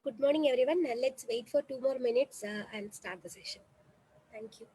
Good morning, everyone. Let's wait for 2 more minutes and start the session. Thank you.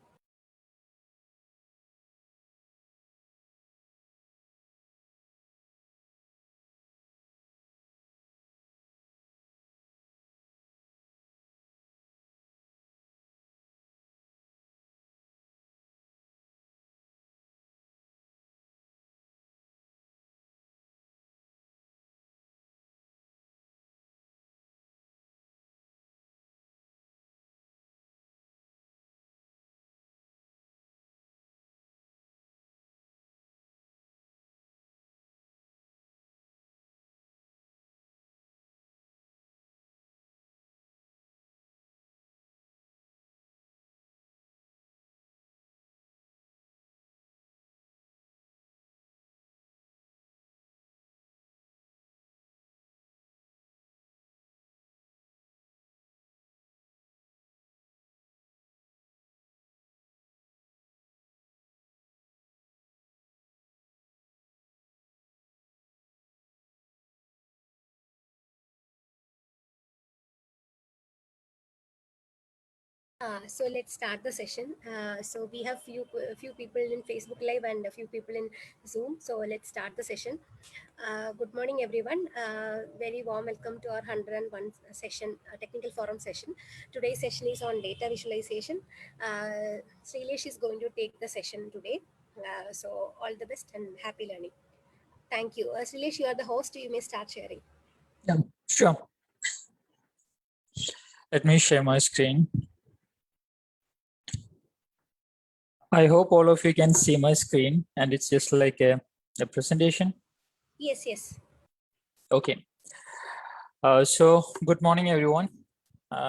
So let's start the session. So we have few people in Facebook Live and a few people in Zoom. So let's start the session. Good morning, everyone. Very warm welcome to our 101 session, technical forum session. Today's session is on data visualization. Srilesh is going to take the session today. So all the best and happy learning. Thank you. Srilesh, you are the host. You may start sharing. Yeah, sure. Let me share my screen. I hope all of you can see my screen and it's just like a presentation. Yes. Okay. So good morning, everyone.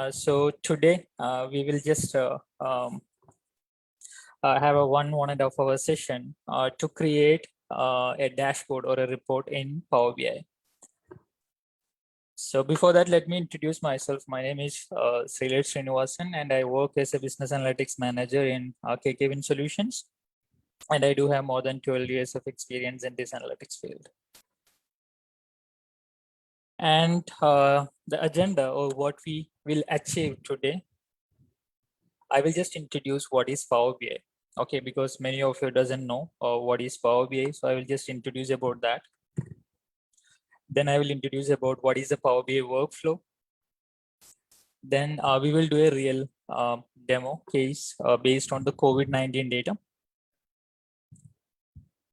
So today we will just have a 1.5 hour session to create a dashboard or a report in Power BI. So before that, let me introduce myself. My name is Srilesh Srinivasan, and I work as a business analytics manager in KKWin Solutions. And I do have more than 12 years of experience in this analytics field. And the agenda or what we will achieve today, I will just introduce what is Power BI. Okay, because many of you doesn't know what is Power BI. So I will just introduce about that. Then I will introduce about what is the Power BI workflow. Then we will do a real demo case based on the COVID-19 data.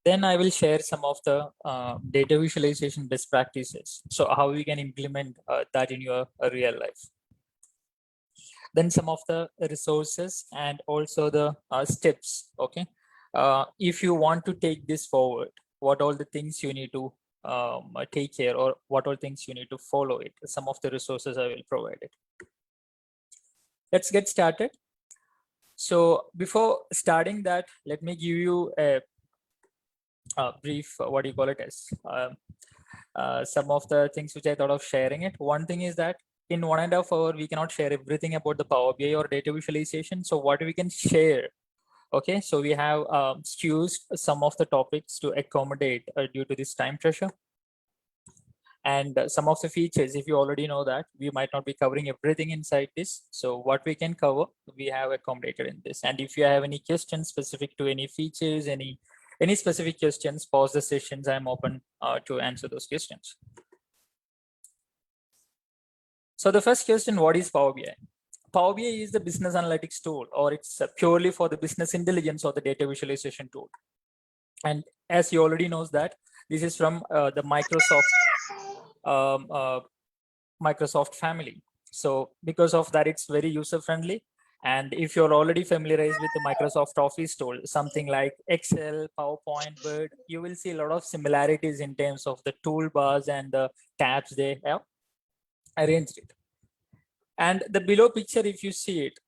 Then I will share some of the data visualization best practices. So how we can implement that in your real life. Then some of the resources and also the steps. Okay. If you want to take this forward, what all the things you need to take care, or what all things you need to follow it. Some of the resources I will provide it. Let's get started. So before starting that, let me give you a brief, what do you call it as, some of the things which I thought of sharing it. One thing is that in 1.5 hour, we cannot share everything about the Power BI or data visualization. So what we can share, okay, so we have choose some of the topics to accommodate due to this time pressure. And some of the features, if you already know that, we might not be covering everything inside this. So what we can cover, we have accommodated in this. And if you have any questions specific to any features, any specific questions, pause the sessions. I'm open to answer those questions. So the first question, what is Power BI? Power BI is the business analytics tool, or it's purely for the business intelligence or the data visualization tool. And as you already knows that, this is from the Microsoft family. So because of that, it's very user friendly. And if you're already familiarized with the Microsoft Office tool, something like Excel, PowerPoint, Word, you will see a lot of similarities in terms of the toolbars and the tabs they have arranged it. And the below picture, if you see it,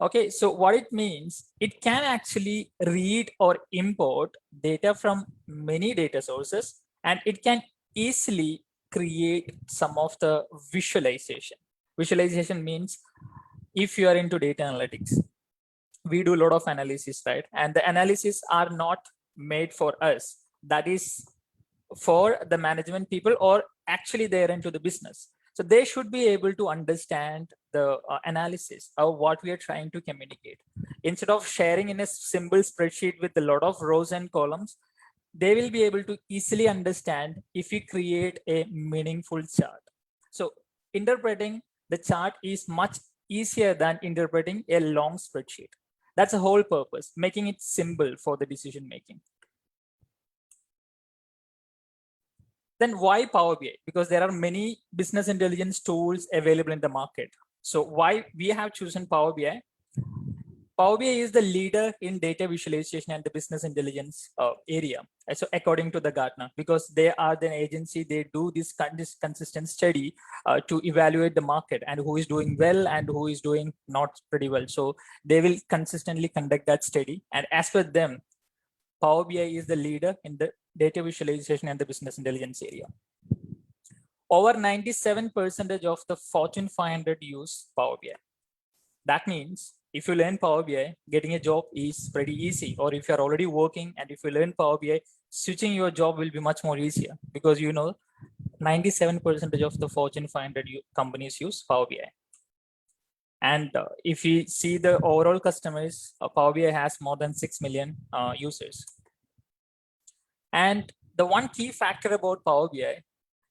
okay, so what it means, it can actually read or import data from many data sources, and it can easily create some of the visualization. Visualization means if you are into data analytics, we do a lot of analysis, right? And the analysis are not made for us. That is for the management people, or actually they're into the business. So they should be able to understand the analysis of what we are trying to communicate. Instead of sharing in a simple spreadsheet with a lot of rows and columns, they will be able to easily understand if we create a meaningful chart. So interpreting the chart is much easier than interpreting a long spreadsheet. That's the whole purpose, making it simple for the decision making. Then why Power BI? Because there are many business intelligence tools available in the market. So why we have chosen Power BI? Power BI is the leader in data visualization and the business intelligence area. So according to the Gartner, because they are the agency, they do this consistent study to evaluate the market and who is doing well and who is doing not pretty well. So they will consistently conduct that study. And as per them, Power BI is the leader in the data visualization and the business intelligence area. Over 97% of the Fortune 500 use Power BI. That means if you learn Power BI, getting a job is pretty easy. Or if you're already working and if you learn Power BI, switching your job will be much more easier because 97% of the Fortune 500 companies use Power BI. And if we see the overall customers, Power BI has more than 6 million users. And the one key factor about Power BI,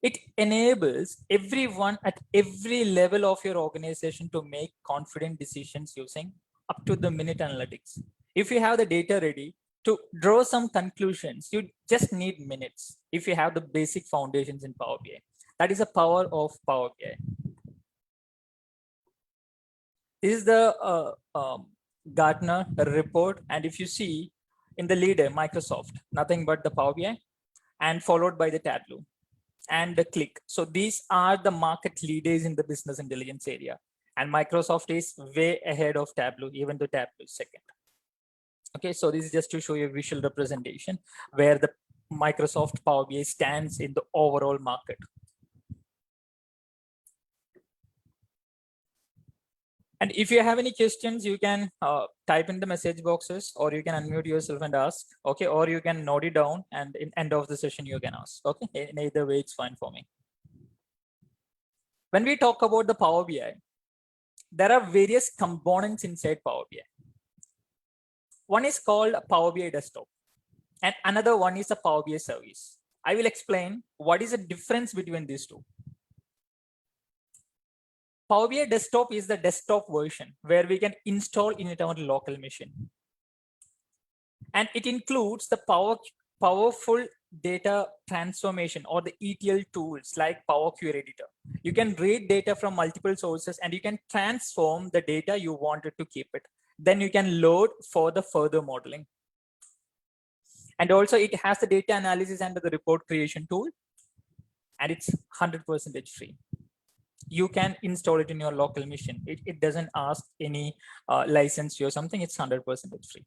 it enables everyone at every level of your organization to make confident decisions using up to the minute analytics. If you have the data ready to draw some conclusions, you just need minutes if you have the basic foundations in Power BI. That is the power of Power BI. This is the Gartner report. And if you see in the leader, Microsoft, nothing but the Power BI, and followed by the Tableau and the Qlik. So these are the market leaders in the business intelligence area. And Microsoft is way ahead of Tableau, even though Tableau is second. Okay, so this is just to show you a visual representation where the Microsoft Power BI stands in the overall market. And if you have any questions, you can type in the message boxes, or you can unmute yourself and ask. Okay, or you can note it down, and in end of the session you can ask. Okay, in either way it's fine for me. When we talk about the Power BI, there are various components inside Power BI. One is called Power BI Desktop, and another one is a Power BI service. I will explain what is the difference between these two. Power BI Desktop is the desktop version where we can install in our local machine. And it includes the powerful data transformation or the ETL tools like Power Query Editor. You can read data from multiple sources and you can transform the data you wanted to keep it. Then you can load for the further modeling. And also it has the data analysis and the report creation tool. And it's 100% free. You can install it in your local machine. It doesn't ask any license or something. It's 100% free.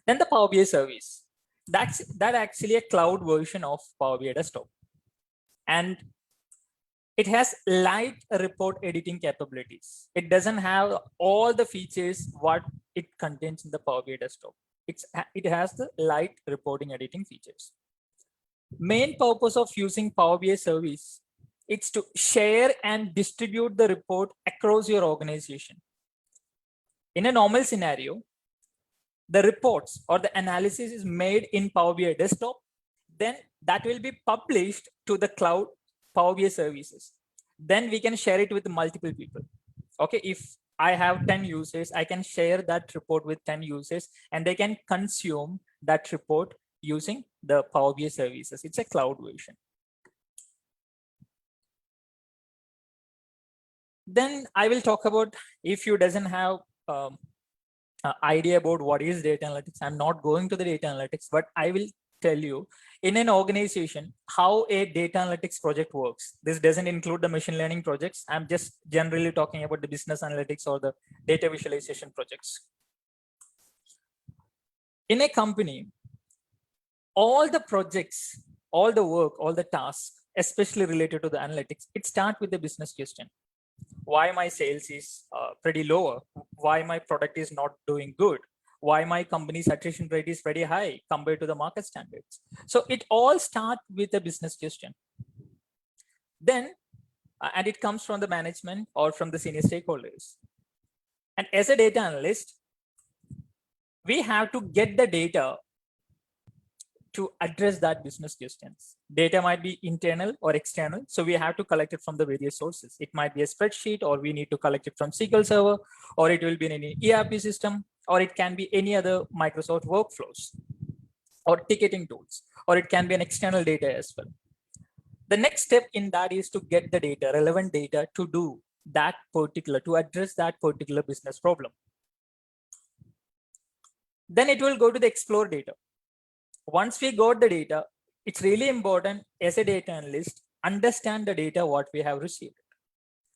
Then the Power BI service. That's actually a cloud version of Power BI Desktop. And it has light report editing capabilities. It doesn't have all the features what it contains in the Power BI Desktop. It has the light reporting editing features. Main purpose of using Power BI service, it's to share and distribute the report across your organization. In a normal scenario, the reports or the analysis is made in Power BI Desktop, then that will be published to the cloud Power BI services. Then we can share it with multiple people. Okay, if I have 10 users, I can share that report with 10 users and they can consume that report using the Power BI services. It's a cloud version. Then I will talk about if you doesn't have idea about what is data analytics. I'm not going to the data analytics, but I will tell you in an organization how a data analytics project works. This doesn't include the machine learning projects. I'm just generally talking about the business analytics or the data visualization projects. In a company, all the projects, all the work, all the tasks, especially related to the analytics, it starts with the business question. Why my sales is pretty lower? Why my product is not doing good? Why my company's attrition rate is pretty high compared to the market standards? So it all starts with a business question. Then and it comes from the management or from the senior stakeholders. And as a data analyst, we have to get the data to address that business questions. Data might be internal or external, so we have to collect it from the various sources. It might be a spreadsheet, or we need to collect it from SQL Server, or it will be in any ERP system, or it can be any other Microsoft workflows or ticketing tools, or it can be an external data as well. The next step in that is to get the data, relevant data, to do that particular, to address that particular business problem. Then it will go to the explore data. Once we got the data, it's really important as a data analyst, understand the data what we have received.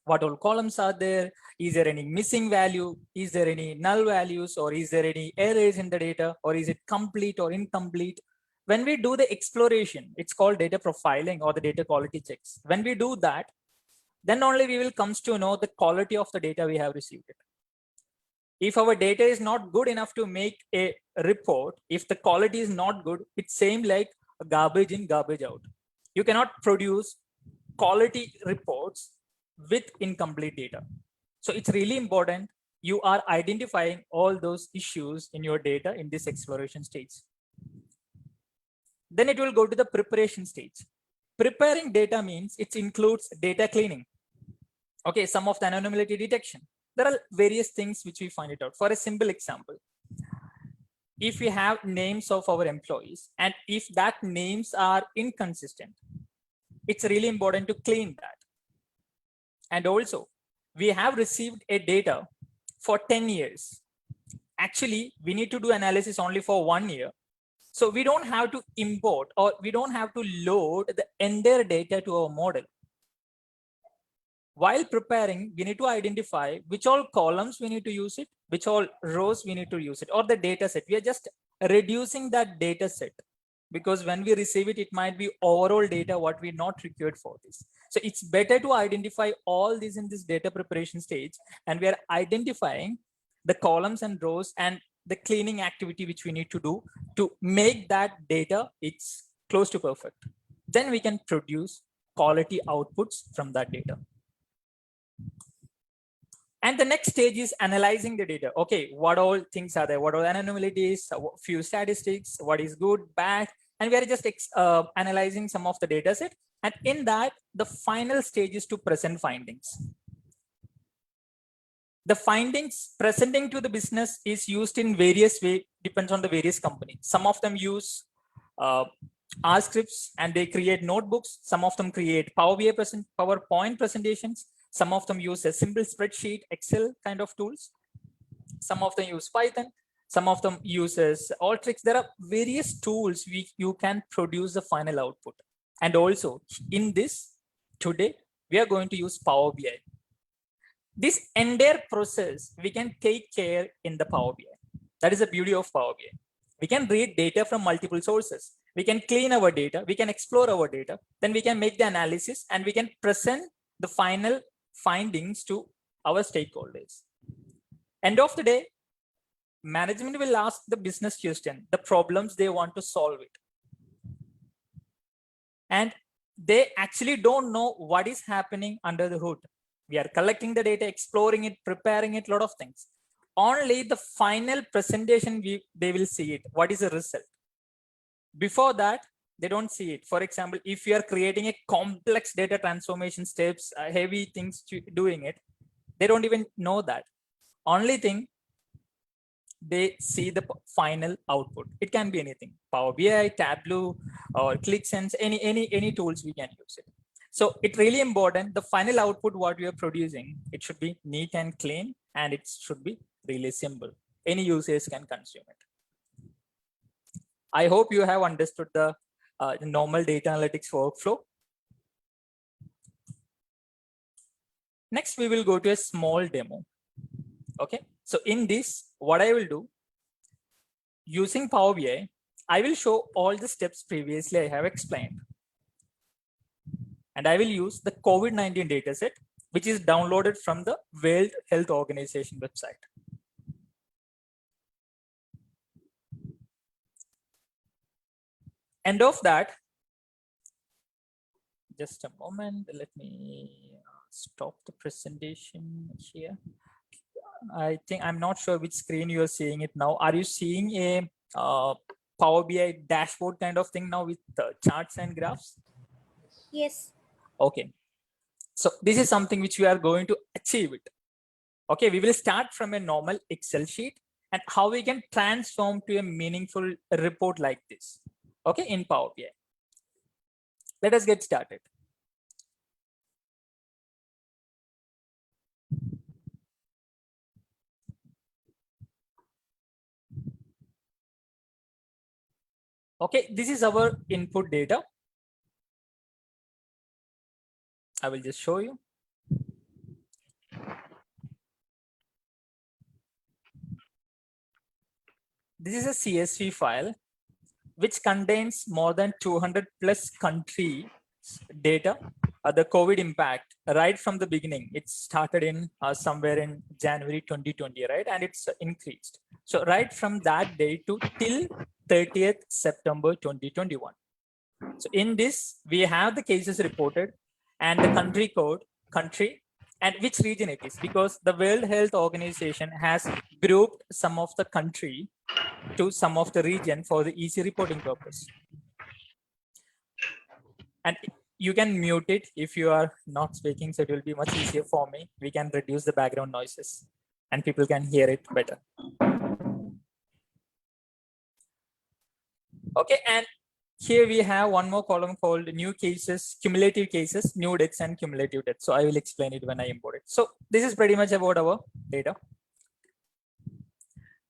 What all columns are there? Is there any missing value? Is there any null values, or is there any errors in the data, or is it complete or incomplete? When we do the exploration, it's called data profiling or the data quality checks. When we do that, then only we will come to know the quality of the data we have received. If our data is not good enough to make a report, if the quality is not good, it's same like garbage in, garbage out. You cannot produce quality reports with incomplete data. So it's really important you are identifying all those issues in your data in this exploration stage. Then it will go to the preparation stage. Preparing data means it includes data cleaning. Okay, some of the anomaly detection. There are various things which we find it out. For a simple example, if we have names of our employees, and if that names are inconsistent, it's really important to clean that. And also, we have received a data for 10 years. Actually, we need to do analysis only for 1 year. So we don't have to import, or we don't have to load the entire data to our model. While preparing, we need to identify which all columns we need to use it, which all rows we need to use it, or the data set. We are just reducing that data set, because when we receive it, it might be overall data what we not required for this. So it's better to identify all these in this data preparation stage, and we are identifying the columns and rows and the cleaning activity which we need to do to make that data it's close to perfect. Then we can produce quality outputs from that data. And the next stage is analyzing the data. Okay, what all things are there? What are anomalies? Few statistics, what is good, bad, and we are just analyzing some of the data set. And in that, the final stage is to present findings. The findings presenting to the business is used in various ways, depends on the various companies. Some of them use R scripts and they create notebooks. Some of them create PowerPoint presentations. Some of them use a simple spreadsheet, Excel kind of tools. Some of them use Python. Some of them uses Alteryx. There are various tools you can produce the final output. And also in this, today, we are going to use Power BI. This entire process, we can take care in the Power BI. That is the beauty of Power BI. We can read data from multiple sources. We can clean our data. We can explore our data. Then we can make the analysis and we can present the final findings to our stakeholders. End of the day, management will ask the business question, the problems they want to solve it. And they actually don't know what is happening under the hood. We are collecting the data, exploring it, preparing it, a lot of things. Only the final presentation, they will see it. What is the result? Before that, they don't see it. For example, if you are creating a complex data transformation steps, heavy things doing it, they don't even know that. Only thing, they see the final output. It can be anything, Power BI, Tableau, or ClickSense, any tools we can use it. So it's really important, the final output what we are producing, it should be neat and clean, and it should be really simple. Any users can consume it. I hope you have understood the normal data analytics workflow. Next, we will go to a small demo. Okay, so in this, what I will do, using Power BI, I will show all the steps previously I have explained. And I will use the COVID-19 dataset, which is downloaded from the World Health Organization website. End of that, just a moment, let me stop the presentation here. I think I'm not sure which screen you are seeing it now. Are you seeing a Power BI dashboard kind of thing now with charts and graphs? Yes. Okay. So this is something which we are going to achieve it. Okay, we will start from a normal Excel sheet and how we can transform to a meaningful report like this. Okay, in Power BI. Let us get started. Okay, this is our input data. I will just show you. This is a CSV file which contains more than 200 plus country data. The COVID impact right from the beginning. It started in somewhere in January 2020, right? And it's increased. So right from that day to till 30th September 2021. So in this, we have the cases reported and the country code, country, and which region it is, because the World Health Organization has grouped some of the country to some of the region for the easy reporting purpose. And you can mute it if you are not speaking, so it will be much easier for me. We can reduce the background noises and people can hear it better. Okay, and here we have one more column called new cases, cumulative cases, new deaths and cumulative deaths. So I will explain it when I import it. So this is pretty much about our data.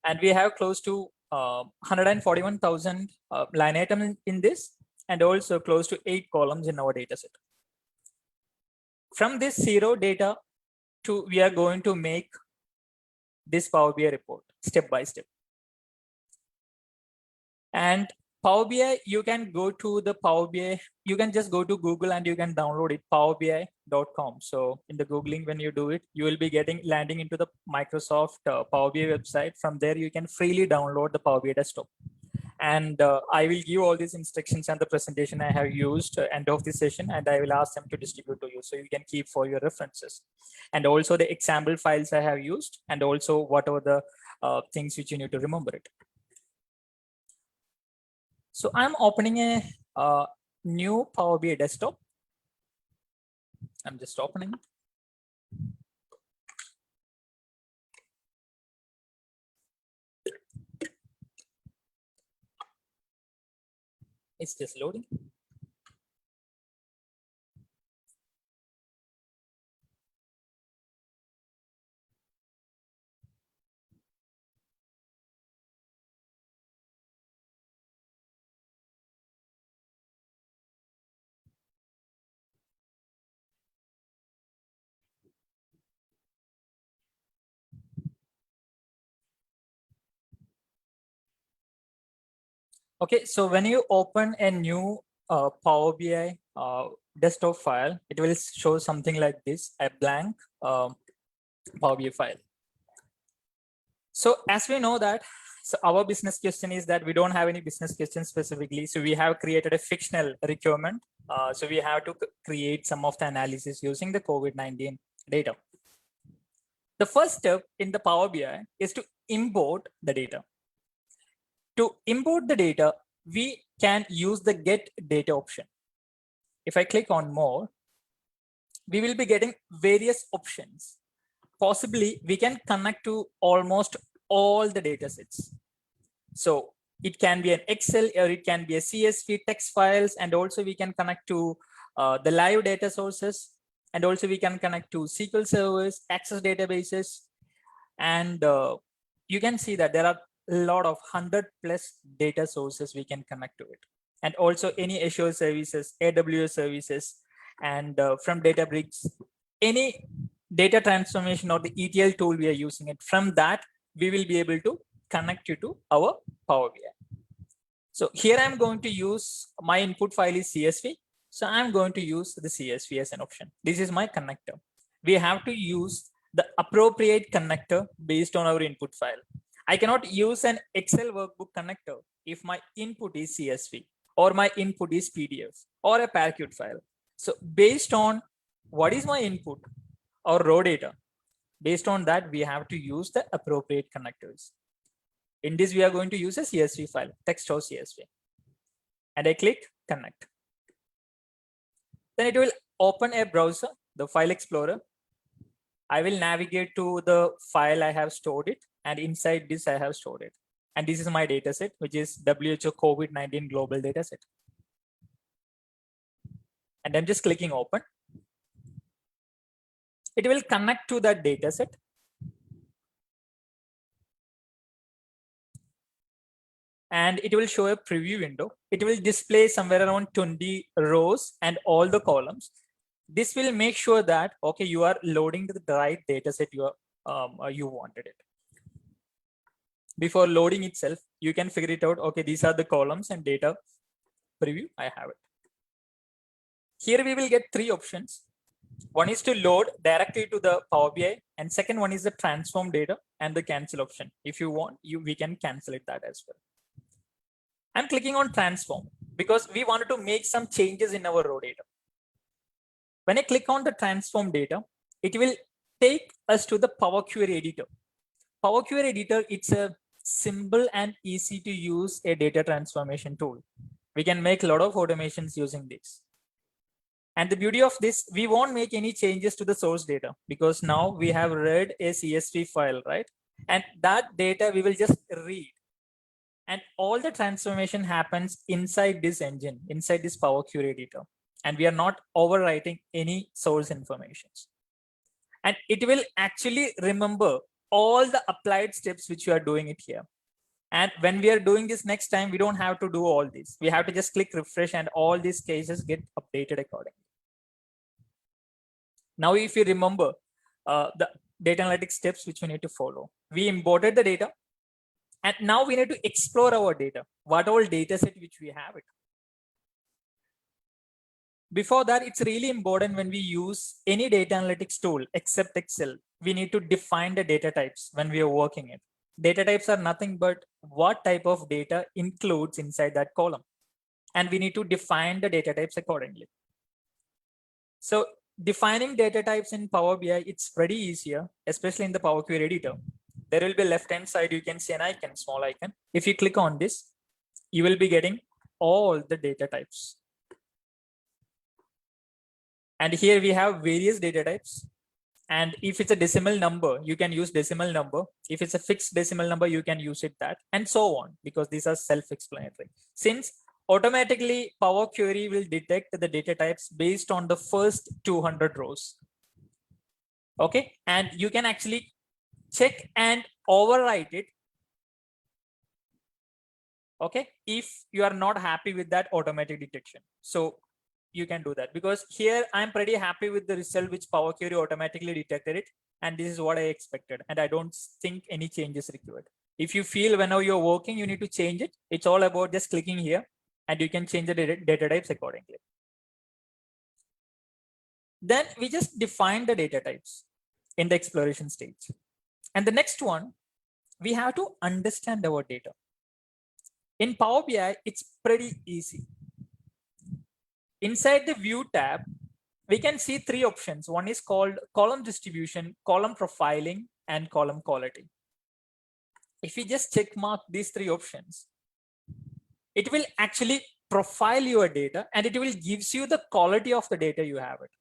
And we have close to 141,000 line items in this, and also close to 8 columns in our data set. From this 0 data to, we are going to make this Power BI report step by step. And Power BI, you can go to the Power BI, you can just go to Google and you can download it, powerbi.com. So in the Googling, when you do it, you will be landing into the Microsoft Power BI website. From there, you can freely download the Power BI desktop. And I will give all these instructions and the presentation I have used end of the session, and I will ask them to distribute to you so you can keep for your references. And also the example files I have used, and also whatever the things which you need to remember it. So I'm opening a new Power BI desktop. I'm just opening. It's just loading. Okay, so when you open a new Power BI desktop file, it will show something like this, a blank Power BI file. So as we know that, so our business question is that we don't have any business question specifically. So we have created a fictional requirement. So we have to create some of the analysis using the COVID-19 data. The first step in the Power BI is to import the data. To import the data, we can use the get data option. If I click on more, we will be getting various options. Possibly we can connect to almost all the data sets. So it can be an Excel or it can be a CSV text files, and also we can connect to the live data sources, and also we can connect to SQL servers, Access databases, and you can see that there are a lot of 100 plus data sources we can connect to it, and also any Azure services, AWS services, and from Databricks, any data transformation or the ETL tool we are using it, from that we will be able to connect you to our Power BI. So here I'm going to use, my input file is CSV. So I'm going to use the CSV as an option. This is my connector. We have to use the appropriate connector based on our input file. I cannot use an Excel workbook connector if my input is CSV or my input is PDF or a Parquet file. So based on what is my input or raw data. Based on that, we have to use the appropriate connectors. In this, we are going to use a CSV file, text or CSV. And I click connect. Then it will open a browser, the file explorer. I will navigate to the file I have stored it, and inside this I have stored it. And this is my data set, which is WHO COVID-19 global data set. And I'm just clicking open. It will connect to that data set. And it will show a preview window. It will display somewhere around 20 rows and all the columns. This will make sure that, okay, you are loading the right data set you wanted it. Before loading itself, you can figure it out. Okay, these are the columns and data preview. I have it. Here we will get three options. One is to load directly to the Power BI, and second one is the transform data and the cancel option. If you want, we can cancel it that as well. I'm clicking on transform because we wanted to make some changes in our raw data. When I click on the transform data, it will take us to the Power Query editor. Power Query editor, it's a simple and easy to use a data transformation tool. We can make a lot of automations using this. And the beauty of this, we won't make any changes to the source data because now we have read a CSV file, right? And that data we will just read. And all the transformation happens inside this engine, inside this Power Query editor. And we are not overwriting any source information. And it will actually remember all the applied steps which you are doing it here. And when we are doing this next time, we don't have to do all this. We have to just click refresh and all these cases get updated accordingly. Now, if you remember the data analytics steps which we need to follow, we imported the data. And now we need to explore our data, what all data set which we have it. Before that, it's really important when we use any data analytics tool except Excel, we need to define the data types when we are working it. Data types are nothing but what type of data includes inside that column. And we need to define the data types accordingly. So defining data types in Power BI, it's pretty easier, especially in the Power Query editor. There will be left-hand side, you can see an icon, small icon. If you click on this, you will be getting all the data types. And here we have various data types. And if it's a decimal number, you can use decimal number. If it's a fixed decimal number, you can use it that, and so on, because these are self-explanatory. Since automatically Power Query will detect the data types based on the first 200 rows. Okay, and you can actually check and overwrite it. Okay, if you are not happy with that automatic detection. So you can do that, because here I'm pretty happy with the result which Power Query automatically detected it. And this is what I expected. And I don't think any changes required. If you feel whenever you're working, you need to change it. It's all about just clicking here and you can change the data types accordingly. Then we just define the data types in the exploration stage. And the next one, we have to understand our data. In Power BI, it's pretty easy. Inside the view tab, we can see three options. One is called column distribution, column profiling, and column quality. If you just check mark these three options, it will actually profile your data and it will gives you the quality of the data you have it.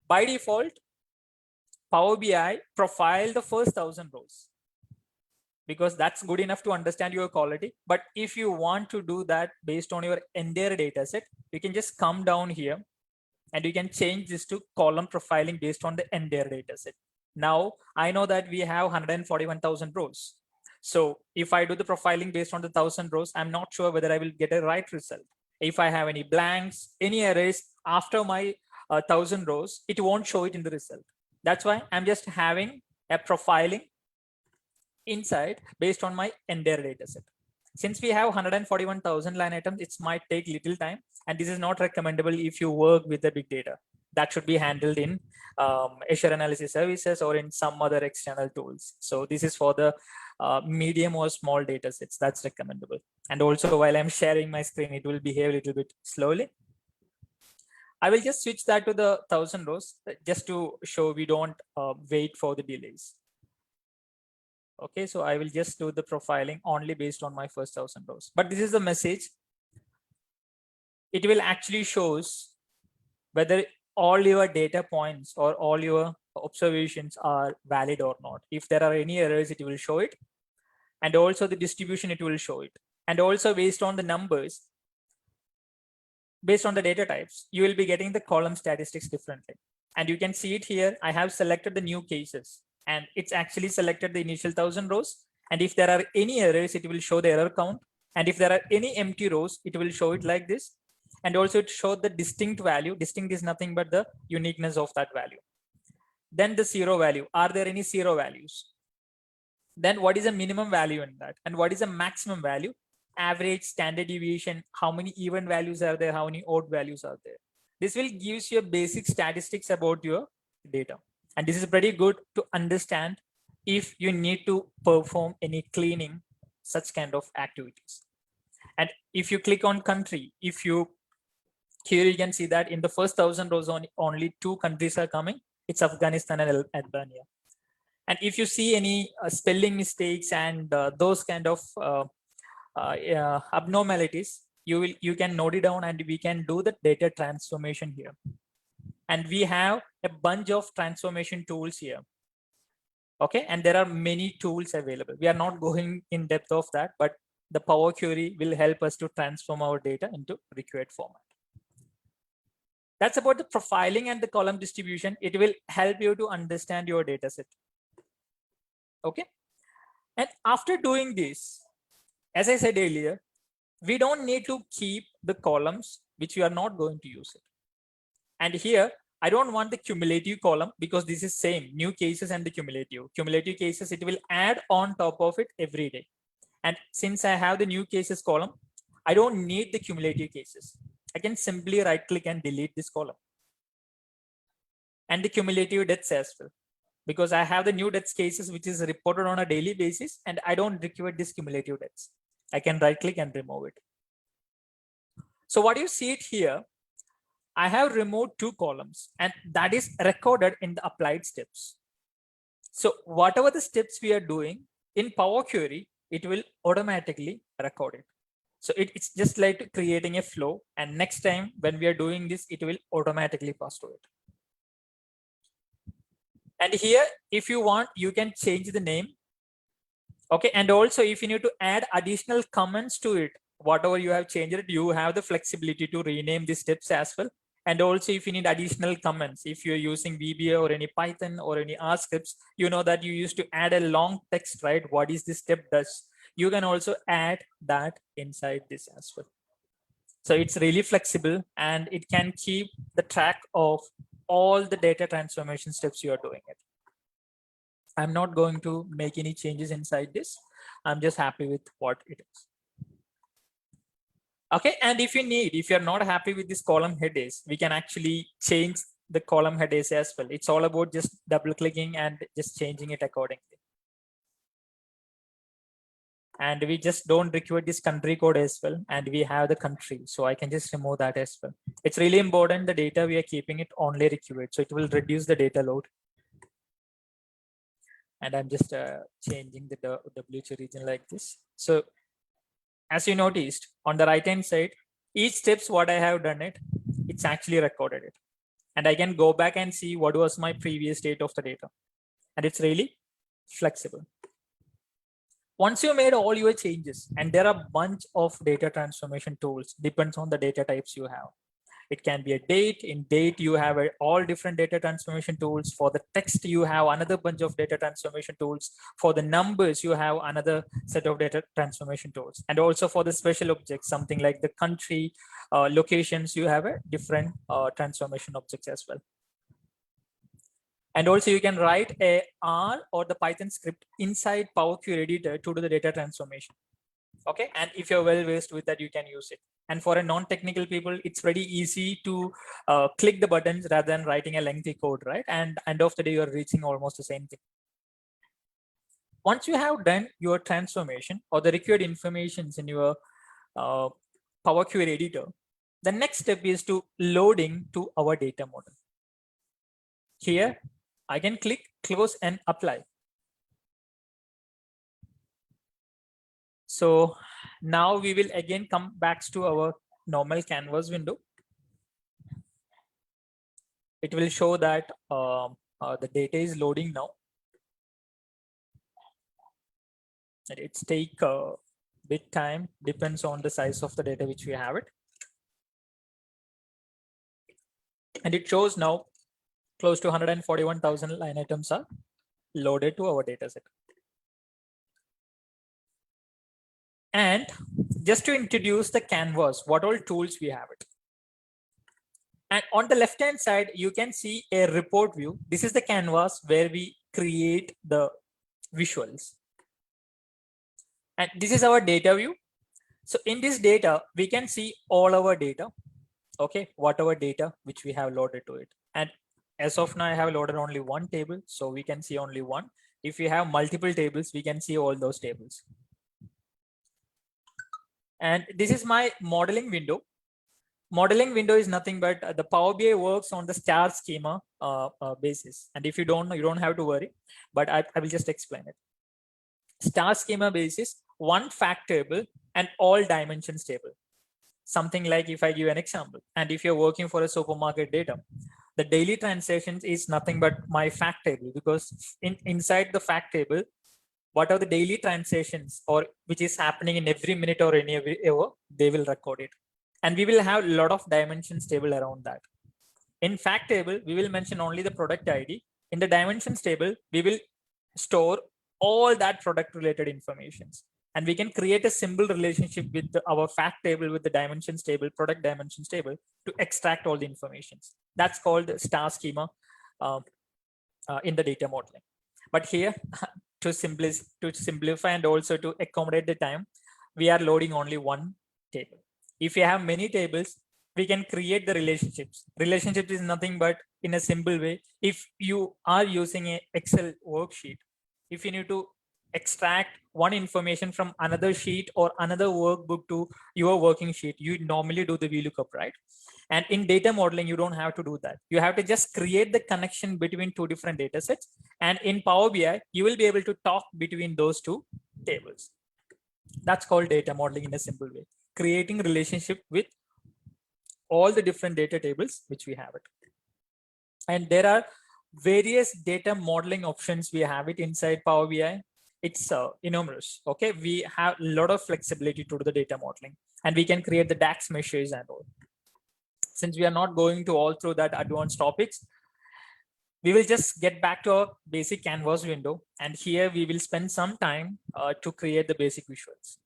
By default, Power BI profile the first 1000 rows, because that's good enough to understand your quality. But if you want to do that based on your entire data set, you can just come down here and you can change this to column profiling based on the entire data set. Now, I know that we have 141,000 rows. So if I do the profiling based on the 1000 rows, I'm not sure whether I will get a right result. If I have any blanks, any errors after my 1000 rows, it won't show it in the result. That's why I'm just having a profiling inside based on my entire data set. Since we have 141,000 line items, it might take little time, and this is not recommendable if you work with the big data. That should be handled in Azure Analysis Services or in some other external tools. So this is for the medium or small data sets. That's recommendable. And also, while I'm sharing my screen, it will behave a little bit slowly. I will just switch that to the 1000 rows just to show we don't wait for the delays. Okay, so I will just do the profiling only based on my first 1000 rows. But this is the message. It will actually shows whether all your data points or all your observations are valid or not. If there are any errors, it will show it. And also the distribution, it will show it. And also based on the numbers, based on the data types, you will be getting the column statistics differently. And you can see it here. I have selected the new cases and it's actually selected the initial 1000 rows. And if there are any errors, it will show the error count. And if there are any empty rows, it will show it like this. And also it showed the distinct value. Distinct is nothing but the uniqueness of that value. Then the zero value. Are there any zero values? Then what is a minimum value in that? And what is a maximum value? Average, standard deviation, how many even values are there, how many odd values are there. This will give you a basic statistics about your data. And this is pretty good to understand if you need to perform any cleaning, such kind of activities. And if you click on country, here you can see that in the first 1000 rows only 2 countries are coming. It's Afghanistan and Albania. And if you see any spelling mistakes and those kind of abnormalities, you can note it down and we can do the data transformation here. And we have a bunch of transformation tools here. Okay, and there are many tools available. We are not going in depth of that, but the Power Query will help us to transform our data into required format. That's about the profiling and the column distribution. It will help you to understand your data set. Okay, and after doing this, as I said earlier, we don't need to keep the columns which we are not going to use it. And here, I don't want the cumulative column because this is same new cases and the cumulative cases. It will add on top of it every day. And since I have the new cases column, I don't need the cumulative cases. I can simply right click and delete this column. And the cumulative deaths as well, because I have the new deaths cases which is reported on a daily basis and I don't require this cumulative deaths. I can right click and remove it. So what you see it here, I have removed 2 columns and that is recorded in the applied steps. So whatever the steps we are doing in Power Query, it will automatically record it. So it's just like creating a flow, and next time when we are doing this, it will automatically pass to it. And here, if you want, you can change the name. Okay, and also if you need to add additional comments to it, whatever you have changed it, you have the flexibility to rename the steps as well. And also if you need additional comments, if you're using VBA or any Python or any R scripts, you know that you used to add a long text, right? What is this step does? You can also add that inside this as well. So it's really flexible and it can keep the track of all the data transformation steps you are doing it. I'm not going to make any changes inside this. I'm just happy with what it is. Okay, and if you're not happy with this column headers, we can actually change the column headers as well. It's all about just double clicking and just changing it accordingly. And we just don't require this country code as well. And we have the country, so I can just remove that as well. It's really important the data we are keeping it only required, so it will reduce the data load. And I'm just changing the WH region like this. So as you noticed on the right hand side, each steps what I have done it, it's actually recorded it. And I can go back and see what was my previous state of the data. And it's really flexible. Once you made all your changes, and there are a bunch of data transformation tools, depends on the data types you have. It can be a date. In date, you have all different data transformation tools. For the text, you have another bunch of data transformation tools. For the numbers, you have another set of data transformation tools. And also for the special objects, something like the country, locations, you have a different transformation objects as well. And also you can write a R or the Python script inside Power Query editor to do the data transformation. Okay, and if you're well versed with that, you can use it. And for a non-technical people, it's pretty easy to click the buttons rather than writing a lengthy code, right? And end of the day, you're reaching almost the same thing. Once you have done your transformation or the required informations in your Power Query editor, The next step is to loading to our data model. Here, I can click close and apply. So now we will again come back to our normal canvas window. It will show that the data is loading now. And it's take a bit time, depends on the size of the data which we have it. And it shows now close to 141,000 line items are loaded to our data set. And just to introduce the canvas, what all tools we have it. And on the left hand side, you can see a report view. This is the canvas where we create the visuals. And this is our data view. So in this data, we can see all our data. Okay, whatever data which we have loaded to it. And as of now, I have loaded only one table, so we can see only one. If we have multiple tables, we can see all those tables. And this is my modeling window. Modeling window is nothing but the Power BI works on the star schema basis. And if you don't know, you don't have to worry, but I will just explain it. Star schema basis, one fact table and all dimensions table. Something like if I give an example, and if you're working for a supermarket data, the daily transactions is nothing but my fact table, because inside the fact table, what are the daily transactions or which is happening in every minute or any hour, they will record it. And we will have a lot of dimensions table around that. In fact table, we will mention only the product ID. In the dimensions table, we will store all that product related informations. And we can create a simple relationship with our fact table, with the dimensions table, product dimensions table, to extract all the informations. That's called star schema in the data modeling. But here, to simplify and also to accommodate the time, we are loading only one table. If you have many tables, we can create the relationships. Relationship is nothing but in a simple way. If you are using an Excel worksheet, if you need to extract one information from another sheet or another workbook to your working sheet, you normally do the VLOOKUP, right? And in data modeling, you don't have to do that. You have to just create the connection between two different data sets. And in Power BI, you will be able to talk between those two tables. That's called data modeling in a simple way, creating relationship with all the different data tables which we have it. And there are various data modeling options we have it inside Power BI. It's enormous. Okay, we have a lot of flexibility to do the data modeling, and we can create the DAX measures and all. Since we are not going to all through that advanced topics, we will just get back to our basic canvas window, and here we will spend some time to create the basic visuals.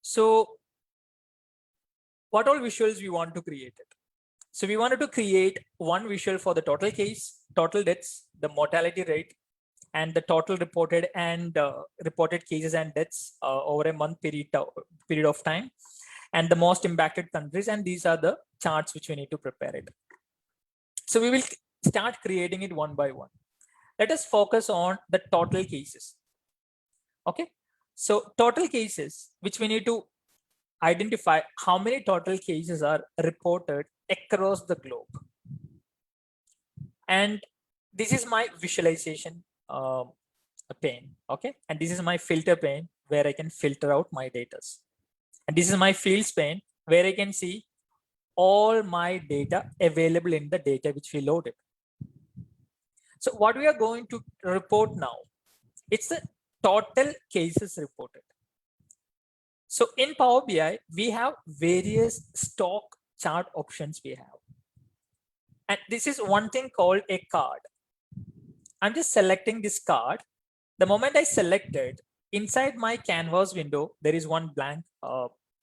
So what all visuals we want to create it? So we wanted to create one visual for the total case, total deaths, the mortality rate, and the total reported and reported cases and deaths over a month period of time, and the most impacted countries. And these are the charts which we need to prepare it. So we will start creating it one by one. Let us focus on the total cases. Okay, so total cases, which we need to identify how many total cases are reported across the globe. And this is my visualization pane. Okay, and this is my filter pane where I can filter out my data. And this is my fields pane where I can see all my data available in the data which we loaded. So what we are going to report now, it's the total cases reported. So in Power BI, we have various stock chart options we have. And this is one thing called a card. I'm just selecting this card. The moment I select it, inside my canvas window, there is one blank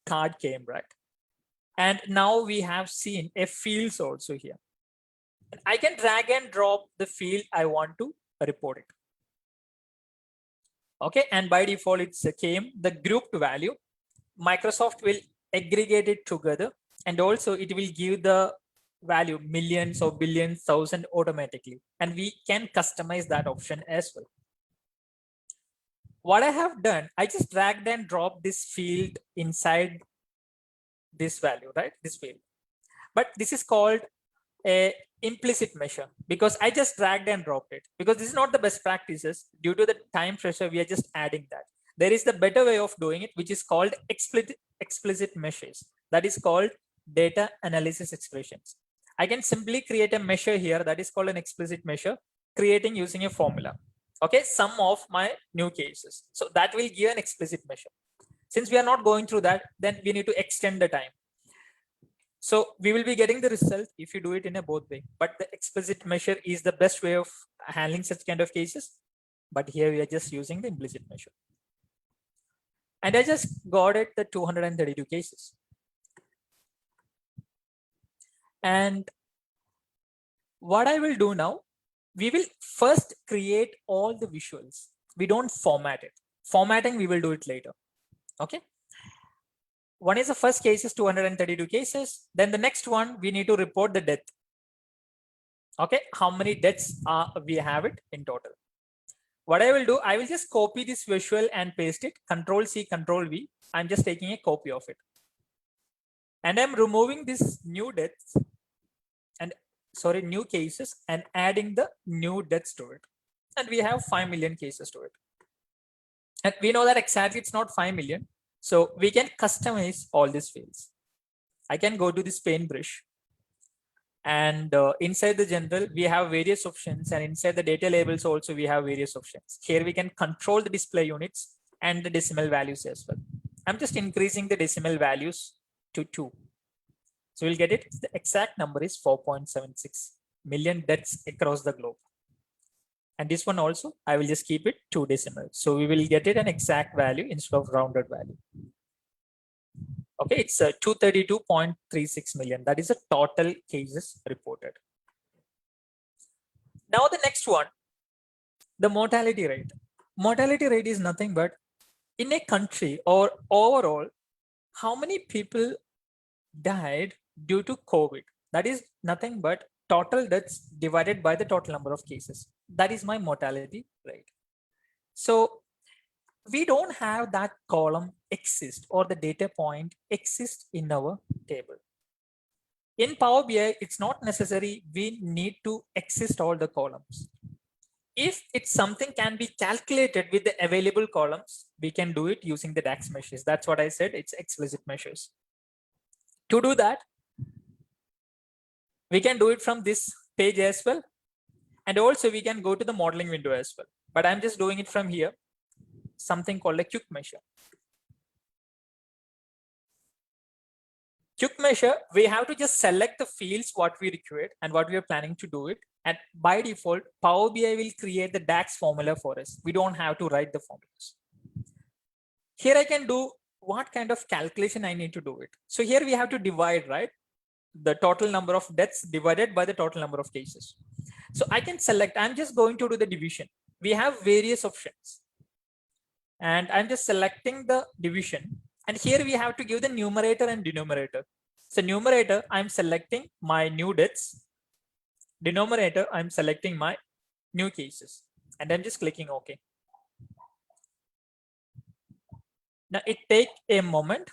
card came, right? And now we have seen a fields also here. I can drag and drop the field I want to report it. Okay, and by default, it's came the grouped value. Microsoft will aggregate it together, and also it will give the value millions or billions, thousand automatically, and we can customize that option as well. What I have done, I just dragged and dropped this field inside this value, right? This field. But this is called a implicit measure because I just dragged and dropped it, because this is not the best practices. Due to the time pressure, we are just adding that. There is the better way of doing it, which is called explicit measures. That is called data analysis expressions. I can simply create a measure here that is called an explicit measure, creating using a formula. Okay, sum of my new cases. So that will give an explicit measure. Since we are not going through that, then we need to extend the time. So we will be getting the result if you do it in a both way, but the explicit measure is the best way of handling such kind of cases. But here we are just using the implicit measure. And I just got it the 232 cases. And what I will do now, we will first create all the visuals. We don't format it. Formatting, we will do it later. Okay. One is the first case is 232 cases. Then the next one, we need to report the death. Okay, how many deaths we have it in total. What I will do, I will just copy this visual and paste it. Control C, Control V. I'm just taking a copy of it. And I'm removing this new deaths and new cases and adding the new deaths to it. And we have 5 million cases to it. And we know that exactly it's not 5 million. So we can customize all these fields. I can go to this paintbrush, and inside the general, we have various options, and inside the data labels also we have various options. Here we can control the display units and the decimal values as well. I'm just increasing the decimal values to 2. So we'll get it. The exact number is 4.76 million deaths across the globe. And this one also, I will just keep it 2 decimals. So we will get it an exact value instead of rounded value. Okay, it's 232.36 million. That is the total cases reported. Now the next one, the mortality rate. Mortality rate is nothing but in a country or overall, how many people died due to COVID. That is nothing but total deaths divided by the total number of cases. That is my mortality rate. So we don't have that column exist or the data point exist in our table. In Power BI, it's not necessary we need to exist all the columns. If it's something can be calculated with the available columns, we can do it using the DAX measures. That's what I said, it's explicit measures. To do that, we can do it from this page as well. And also we can go to the modeling window as well. But I'm just doing it from here, something called a quick measure. Quick measure, we have to just select the fields what we require and what we are planning to do it. And by default, Power BI will create the DAX formula for us. We don't have to write the formulas. Here I can do what kind of calculation I need to do it. So here we have to divide, right? The total number of deaths divided by the total number of cases. So I can select, I'm just going to do the division. We have various options. And I'm just selecting the division. And here we have to give the numerator and denominator. So numerator, I'm selecting my new deaths. Denominator, I'm selecting my new cases. And I'm just clicking OK. Now it takes a moment.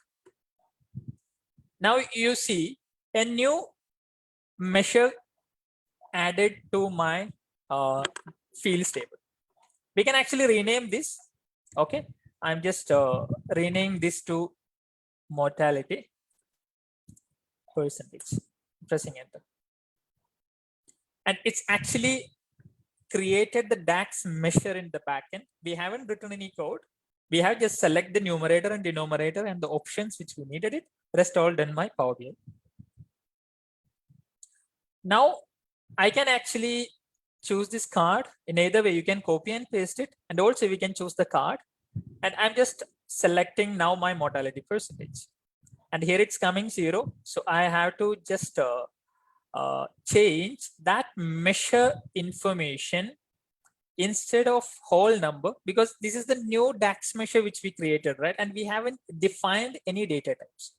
Now you see a new measure added to my fields table. We can actually rename this. Okay, I'm just renaming this to mortality percentage, pressing enter. And it's actually created the DAX measure in the backend. We haven't written any code. We have just select the numerator and denominator and the options which we needed it. Rest all done by Power BI. Now I can actually choose this card. In either way, you can copy and paste it. And also we can choose the card. And I'm just selecting now my mortality percentage. And here it's coming 0. So I have to just change that measure information instead of whole number, because this is the new DAX measure which we created, right? And we haven't defined any data types.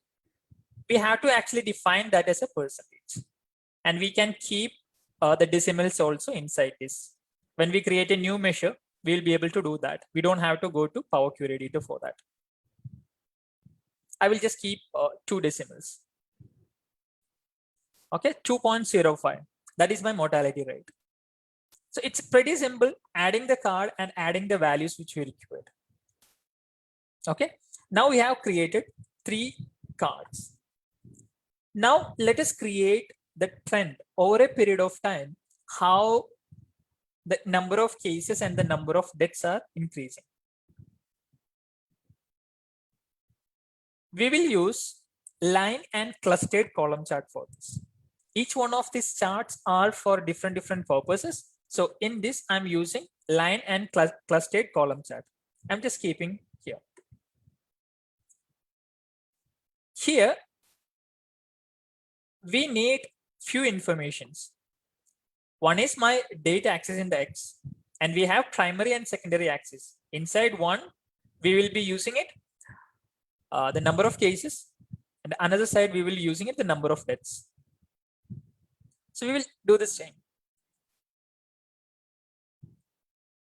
We have to actually define that as a percentage. And we can keep the decimals also inside this. When we create a new measure, we'll be able to do that. We don't have to go to Power Query Editor for that. I will just keep 2 decimals. Okay, 2.05. That is my mortality rate. So it's pretty simple, adding the card and adding the values which we required. Okay, now we have created 3 cards. Now let us create the trend over a period of time, how the number of cases and the number of deaths are increasing. We will use line and clustered column chart for this. Each one of these charts are for different purposes. So in this, I'm using line and clustered column chart. I'm just keeping here. Here, we need few informations. One is my date axis in the X, and we have primary and secondary axis. Inside one, we will be using it, the number of cases, and another side, we will be using it, the number of deaths. So we will do the same.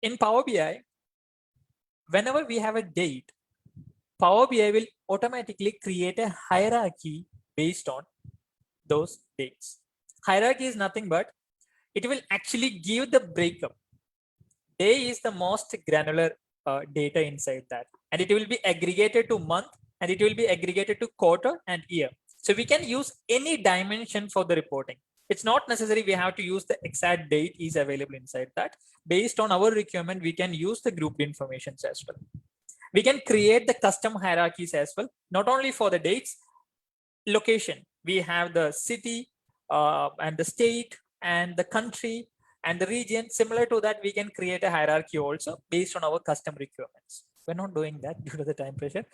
In Power BI, whenever we have a date, Power BI will automatically create a hierarchy based on those dates. Hierarchy is nothing but it will actually give the breakup. Day is the most granular data inside that, and it will be aggregated to month, and it will be aggregated to quarter and year. So we can use any dimension for the reporting. It's not necessary we have to use the exact date is available inside that. Based on our requirement, we can use the grouped informations as well. We can create the custom hierarchies as well, not only for the dates, location. We have the city and the state and the country and the region. Similar to that, we can create a hierarchy also based on our custom requirements. We're not doing that due to the time pressure.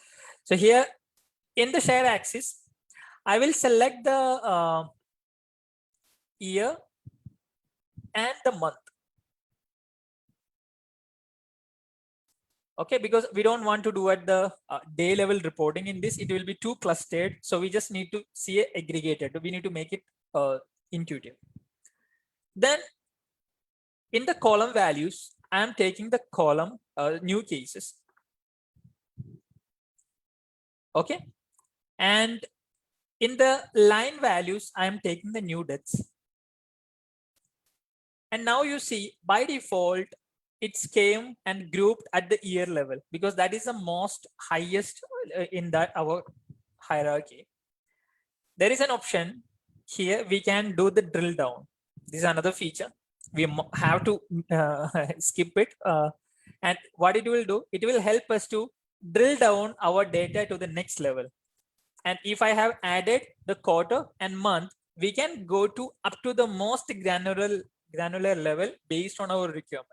So here in the share axis, I will select the year and the month. Okay, because we don't want to do at the day level reporting in this, it will be too clustered. So we just need to see it aggregated. We need to make it intuitive. Then in the column values, I'm taking the column new cases. Okay. And in the line values, I'm taking the new deaths. And now you see by default, it's came and grouped at the year level because that is the most highest in that our hierarchy. There is an option here. We can do the drill down. This is another feature. We have to skip it. And what it will do, it will help us to drill down our data to the next level. And if I have added the quarter and month, we can go to up to the most granular level based on our requirement.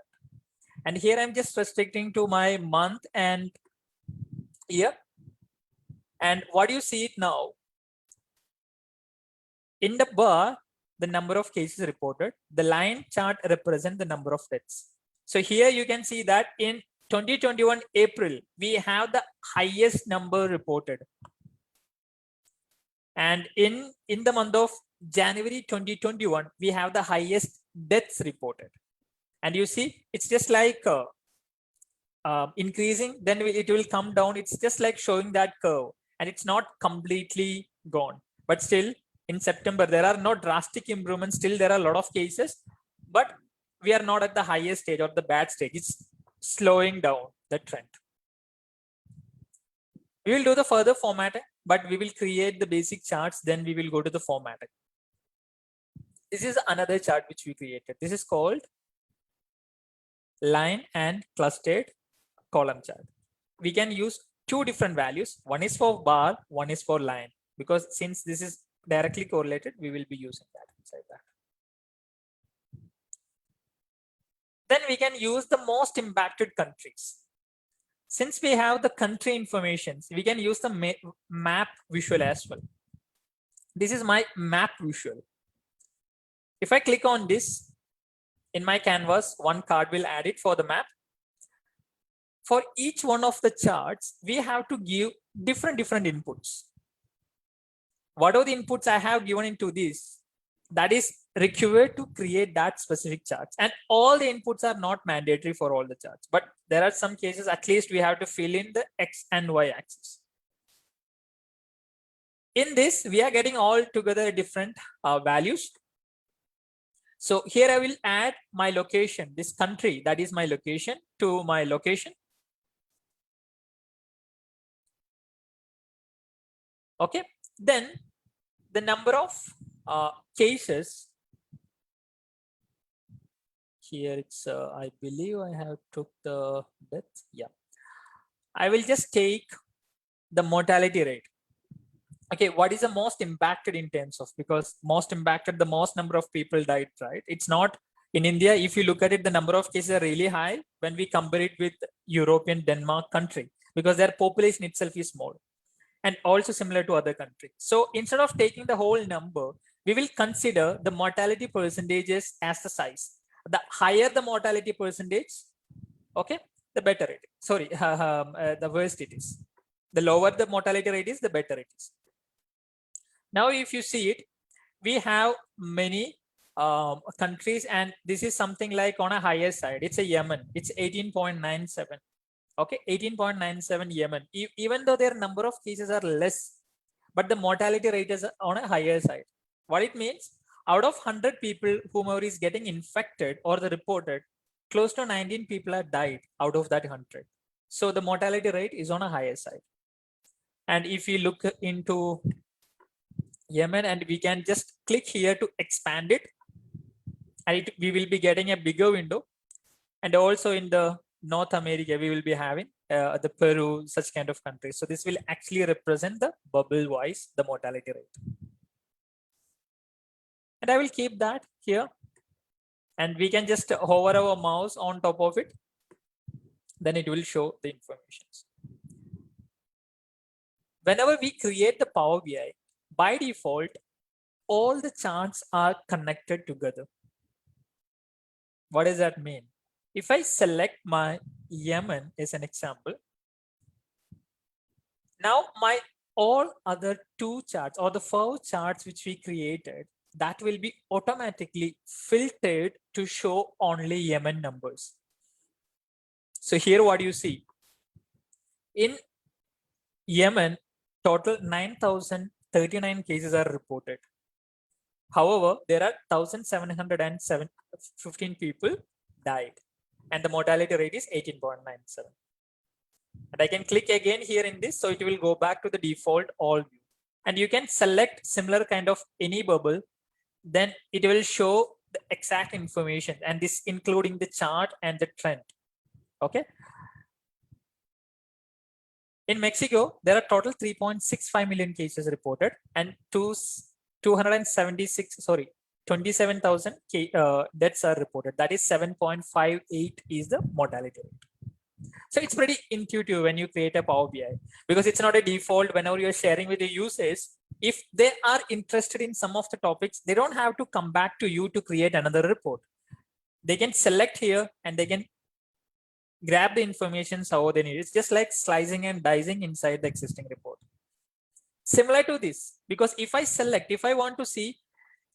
And here I'm just restricting to my month and year. And what you see it now, in the bar, the number of cases reported, the line chart represents the number of deaths. So here you can see that in 2021 April, we have the highest number reported. And in the month of January 2021, we have the highest deaths reported. And you see, it's just like increasing, then it will come down. It's just like showing that curve, and it's not completely gone. But still, in September, there are no drastic improvements. Still, there are a lot of cases, but we are not at the highest stage or the bad stage. It's slowing down the trend. We will do the further formatting, but we will create the basic charts. Then we will go to the formatting. This is another chart which we created. This is called line and clustered column chart. We can use 2 different values. One is for bar, one is for line, because since this is directly correlated, we will be using that inside that. Then we can use the most impacted countries. Since we have the country information, we can use the map visual as well. This is my map visual. If I click on this in my canvas, one card will add it for the map. For each one of the charts, we have to give different inputs. What are the inputs I have given into this? That is required to create that specific charts. And all the inputs are not mandatory for all the charts, but there are some cases at least we have to fill in the X and Y axis. In this, we are getting all together different values. So here I will add my location, this country, that is my location, to my location. Okay, then the number of cases here, it's I believe I have took the death. Yeah, I will just take the mortality rate. Okay, what is the most impacted in terms of, because most impacted, the most number of people died, right? It's not in India. If you look at it, the number of cases are really high when we compare it with European Denmark country, because their population itself is small and also similar to other countries. So instead of taking the whole number, we will consider the mortality percentages as the size. The higher the mortality percentage, okay, the better it is. Sorry, the worst it is. The lower the mortality rate is, the better it is. Now, if you see it, we have many countries, and this is something like on a higher side. It's a Yemen. It's 18.97. Okay, 18.97 Yemen. Even though their number of cases are less, but the mortality rate is on a higher side. What it means, out of 100 people whomever is getting infected or the reported, close to 19 people are died out of that 100. So the mortality rate is on a higher side. And if you look into Yemen, and we can just click here to expand it, and we will be getting a bigger window. And also in the North America, we will be having the Peru, such kind of countries. So this will actually represent the bubble wise, the mortality rate. And I will keep that here. And we can just hover our mouse on top of it. Then it will show the information. Whenever we create the Power BI, by default, all the charts are connected together. What does that mean? If I select my Yemen as an example, now my all other 2 charts or the 4 charts which we created, that will be automatically filtered to show only Yemen numbers. So here what you see, in Yemen, total 9,039 cases are reported. However, there are 1,715 people died, and the mortality rate is 18.97. And I can click again here in this, so it will go back to the default all view. And you can select similar kind of any bubble, then it will show the exact information, and this including the chart and the trend. Okay. In Mexico, there are total 3.65 million cases reported, and 27,000 deaths are reported. That is 7.58 is the mortality rate. So it's pretty intuitive when you create a Power BI, because it's not a default. Whenever you're sharing with the users, if they are interested in some of the topics, they don't have to come back to you to create another report. They can select here and they can grab the information however they need. It's just like slicing and dicing inside the existing report. Similar to this, because if I select, if I want to see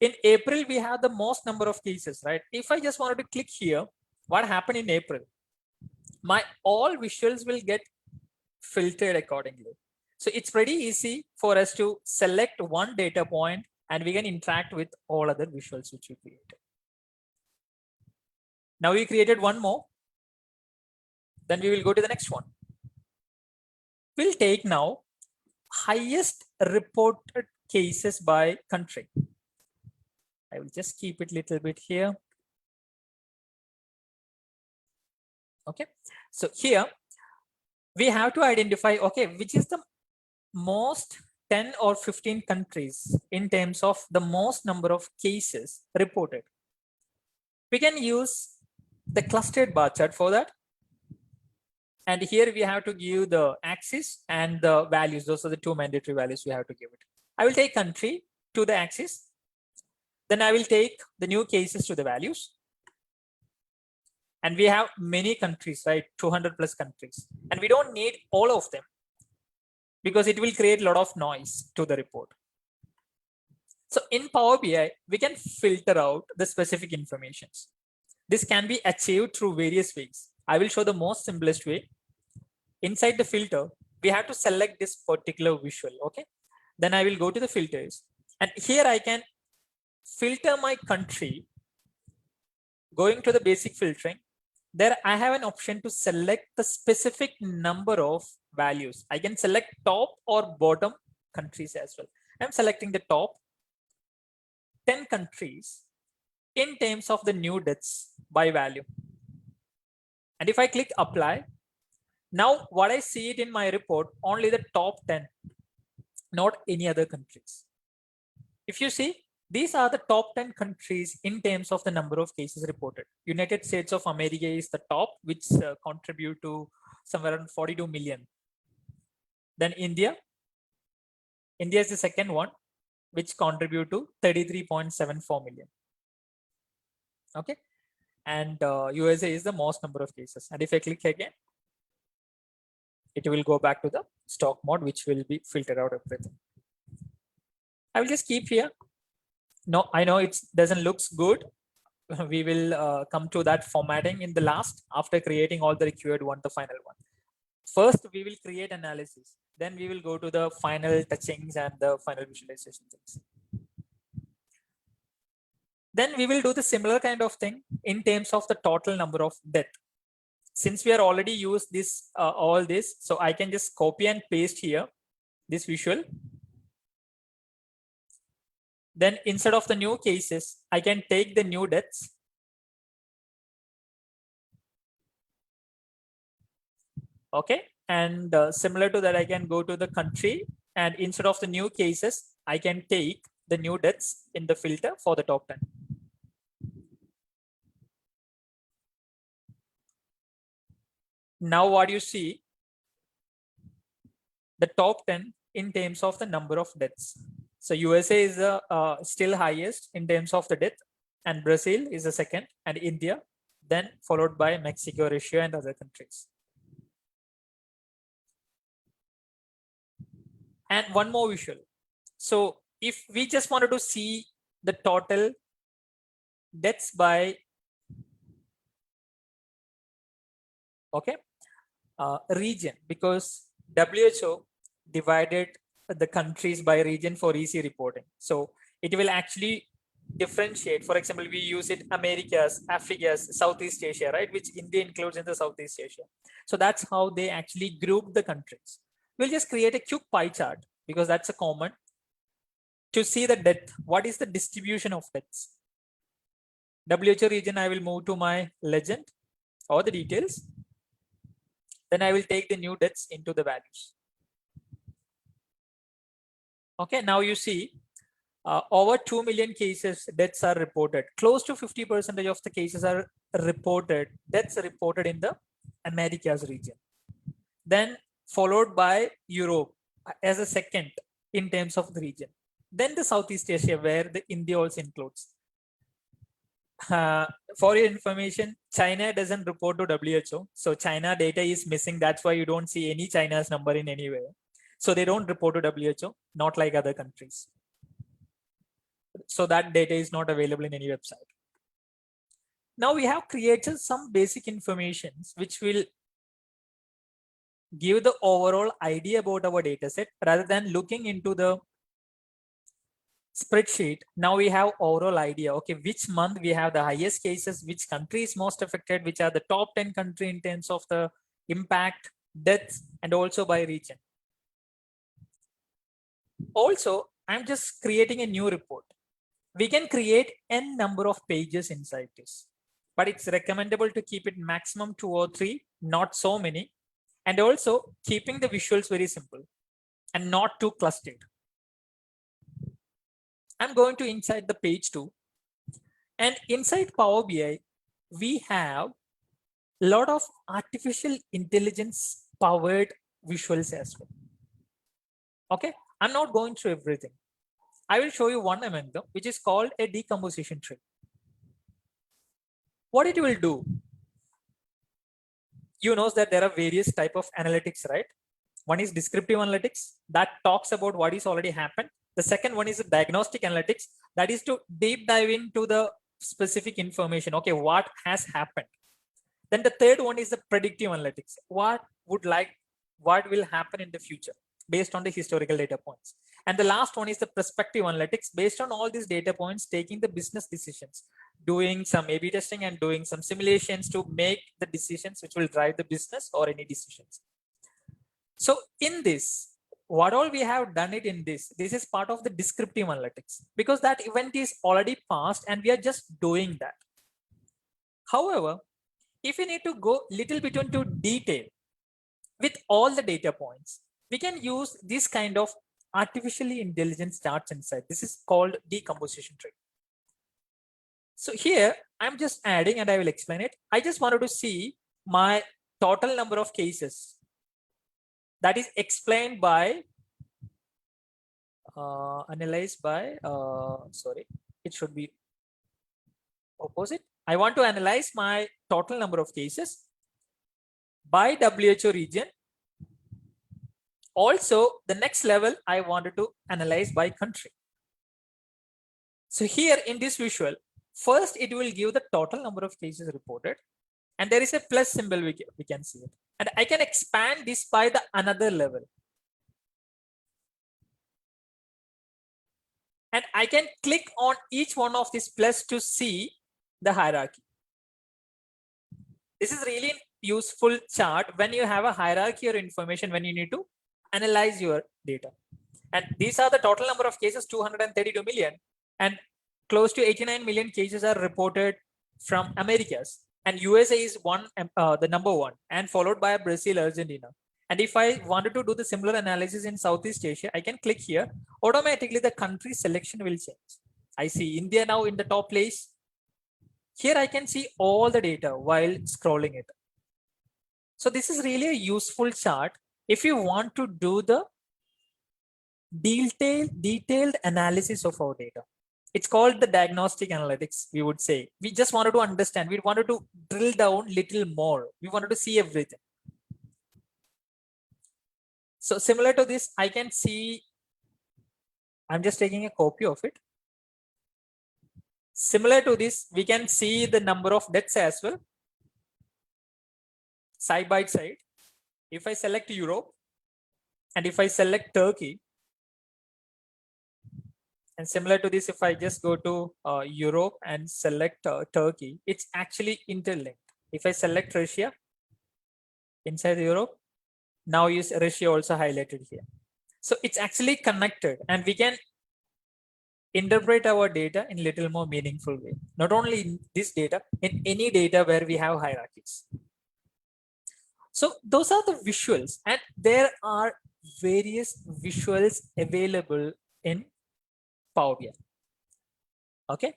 in April, we have the most number of cases, right? If I just wanted to click here, what happened in April? My all visuals will get filtered accordingly. So it's pretty easy for us to select one data point and we can interact with all other visuals which we created. Now we created one more. Then we will go to the next one. We'll take now highest reported cases by country. I will just keep it a little bit here. Okay, so here we have to identify, okay, which is the most 10 or 15 countries in terms of the most number of cases reported. We can use the clustered bar chart for that. And here we have to give the axis and the values. Those are the 2 mandatory values we have to give it. I will take country to the axis. Then I will take the new cases to the values. And we have many countries, right? 200 plus countries. And we don't need all of them because it will create a lot of noise to the report. So in Power BI, we can filter out the specific informations. This can be achieved through various ways. I will show the most simplest way. Inside the filter, we have to select this particular visual, okay? Then I will go to the filters, and here I can filter my country. Going to the basic filtering, there I have an option to select the specific number of values. I can select top or bottom countries as well. I'm selecting the top 10 countries in terms of the new deaths by value. And if I click apply, now what I see it in my report, only the top 10, not any other countries. If you see, these are the top 10 countries in terms of the number of cases reported. United States of America is the top, which contribute to somewhere around 42 million. Then India is the second one, which contribute to 33.74 million. Okay. And USA is the most number of cases. And if I click again, it will go back to the stock mode, which will be filtered out everything. I will just keep here. No, I know it doesn't looks good. We will come to that formatting in the last, after creating all the required one, the final one. First, we will create analysis. Then we will go to the final touchings and the final visualization things. Then we will do the similar kind of thing in terms of the total number of death. Since we are already used this, all this, so I can just copy and paste here this visual. Then instead of the new cases, I can take the new deaths. Okay. And similar to that, I can go to the country, and instead of the new cases, I can take the new deaths in the filter for the top 10. Now what you see, the top 10 in terms of the number of deaths. So USA is the still highest in terms of the death, and Brazil is the second, and India, then followed by Mexico, Russia, and other countries. And one more visual. So if we just wanted to see the total deaths by, okay, region, because WHO divided the countries by region for easy reporting. So it will actually differentiate. For example, we use it Americas, Africas, Southeast Asia, right? Which India includes in the Southeast Asia. So that's how they actually group the countries. We'll just create a quick pie chart, because that's a common, to see the death. What is the distribution of deaths? WHO region, I will move to my legend or the details. Then I will take the new deaths into the values. Okay, now you see over 2 million cases, deaths are reported. Close to 50% of the cases are reported, deaths are reported in the Americas region. Then followed by Europe as a second in terms of the region. Then the Southeast Asia, where the India also includes. For your information, China doesn't report to WHO. So China data is missing. That's why you don't see any China's number in anywhere. So they don't report to WHO, not like other countries. So that data is not available in any website. Now we have created some basic informations which will give the overall idea about our data set rather than looking into the spreadsheet. Now we have overall idea. Okay, which month we have the highest cases, which country is most affected, which are the top 10 country in terms of the impact, deaths, and also by region. Also, I'm just creating a new report. We can create n number of pages inside this, but it's recommendable to keep it maximum 2 or 3, not so many. And also keeping the visuals very simple and not too clustered. I'm going to inside the page 2, and inside Power BI, we have a lot of artificial intelligence powered visuals as well. Okay, I'm not going through everything. I will show you one among them, which is called a decomposition tree. What it will do, you know that there are various type of analytics, right? One is descriptive analytics that talks about what is already happened. The second one is diagnostic analytics, that is to deep dive into the specific information. Okay, what has happened? Then the third one is the predictive analytics. What will happen in the future based on the historical data points. And the last one is the prospective analytics. Based on all these data points, taking the business decisions, doing some A/B testing and doing some simulations to make the decisions which will drive the business or any decisions. So in this, what all we have done it in this is part of the descriptive analytics, because that event is already passed and we are just doing that. However, if we need to go little bit into detail with all the data points, we can use this kind of artificially intelligence charts inside. This is called decomposition tree. So here I'm just adding, and I will explain it. I just wanted to see my total number of cases that is explained by analyzed by sorry, it should be opposite. I want to analyze my total number of cases by WHO region. Also, the next level I wanted to analyze by country. So here in this visual, first it will give the total number of cases reported, and there is a plus symbol, we can see it. And I can expand this by the another level. And I can click on each one of these plus to see the hierarchy. This is really useful chart when you have a hierarchy or information when you need to analyze your data. And these are the total number of cases, 232 million, and close to 89 million cases are reported from Americas, and USA is the number one, and followed by Brazil, Argentina. And if I wanted to do the similar analysis in Southeast Asia, I can click here. Automatically the country selection will change. I see India now in the top place. Here I can see all the data while scrolling it. So this is really a useful chart if you want to do the detailed analysis of our data. It's called the diagnostic analytics, we would say. We just wanted to understand. We wanted to drill down little more. We wanted to see everything. So similar to this, I can see, I'm just taking a copy of it. Similar to this, we can see the number of deaths as well, side by side. If I select Europe and if I select Turkey, and similar to this, if I just go to Europe and select Turkey, it's actually interlinked. If I select Russia inside Europe, now use Russia also highlighted here. So it's actually connected, and we can interpret our data in a little more meaningful way. Not only in this data, in any data where we have hierarchies. So those are the visuals, and there are various visuals available in Power BI. Okay.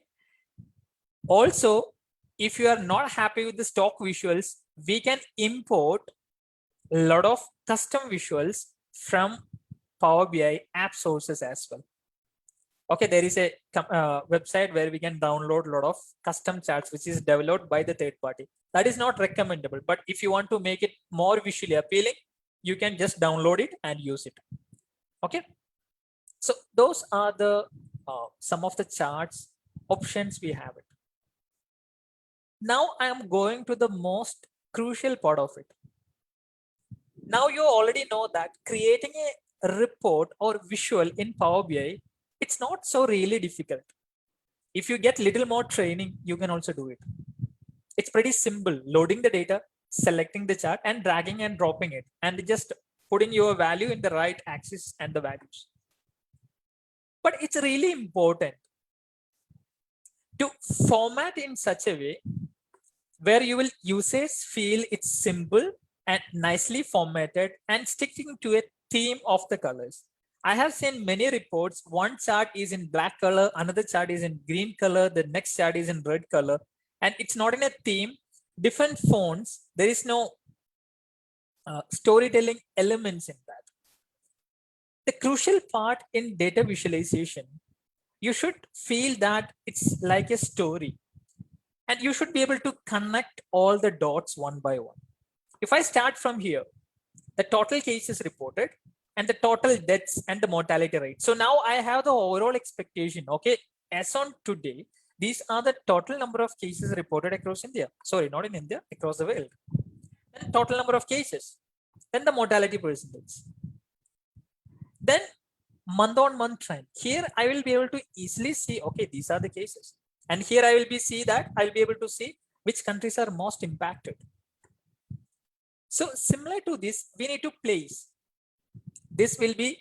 Also, if you are not happy with the stock visuals, we can import a lot of custom visuals from Power BI app sources as well. Okay, there is a website where we can download a lot of custom charts, which is developed by the third party. That is not recommendable, but if you want to make it more visually appealing, you can just download it and use it. Okay. So those are the some of the charts options we have it. Now I am going to the most crucial part of it. Now you already know that creating a report or visual in Power BI, it's not so really difficult. If you get little more training, you can also do it. It's pretty simple, loading the data, selecting the chart and dragging and dropping it, and just putting your value in the right axis and the values. But it's really important to format in such a way where you will users feel it's simple and nicely formatted and sticking to a theme of the colors. I have seen many reports. One chart is in black color, another chart is in green color, the next chart is in red color, and it's not in a theme. Different fonts, there is no storytelling elements in that. The crucial part in data visualization, you should feel that it's like a story, and you should be able to connect all the dots one by one. If I start from here, the total cases reported and the total deaths and the mortality rate. So now I have the overall expectation. Okay, as on today, these are the total number of cases reported across India. Sorry, not in India, across the world. And total number of cases, then the mortality percentage. Then month on month trend. Here I will be able to easily see, okay, these are the cases. And here I will be see that I'll be able to see which countries are most impacted. So similar to this, we need to place. This will be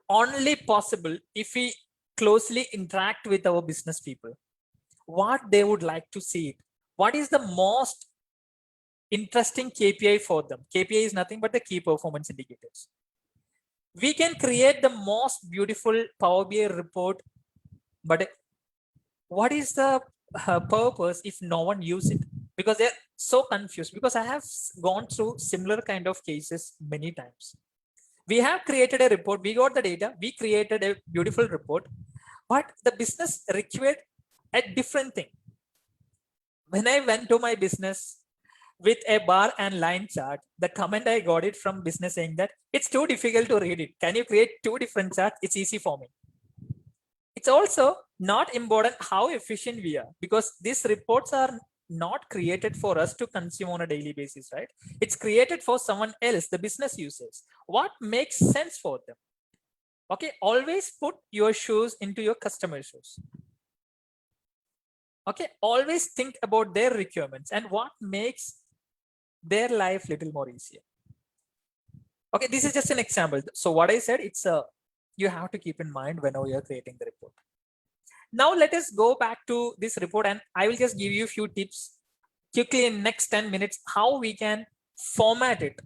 only possible if we closely interact with our business people. What they would like to see it. What is the most interesting KPI for them? KPI is nothing but the key performance indicators. We can create the most beautiful Power BI report, but what is the purpose if no one use it? Because they're so confused. Because I have gone through similar kind of cases many times. We have created a report, we got the data, we created a beautiful report, but the business required a different thing. When I went to my business with a bar and line chart, the comment I got it from business saying that it's too difficult to read it. Can you create two different charts? It's easy for me. It's also not important how efficient we are, because these reports are not created for us to consume on a daily basis, right? It's created for someone else, the business users. What makes sense for them? Okay, always put your shoes into your customer's shoes. Okay, always think about their requirements and what makes their life little more easier. Okay, this is just an example. So what I said, it's you have to keep in mind whenever you're creating the report. Now let us go back to this report, and I will just give you a few tips quickly in next 10 minutes how we can format it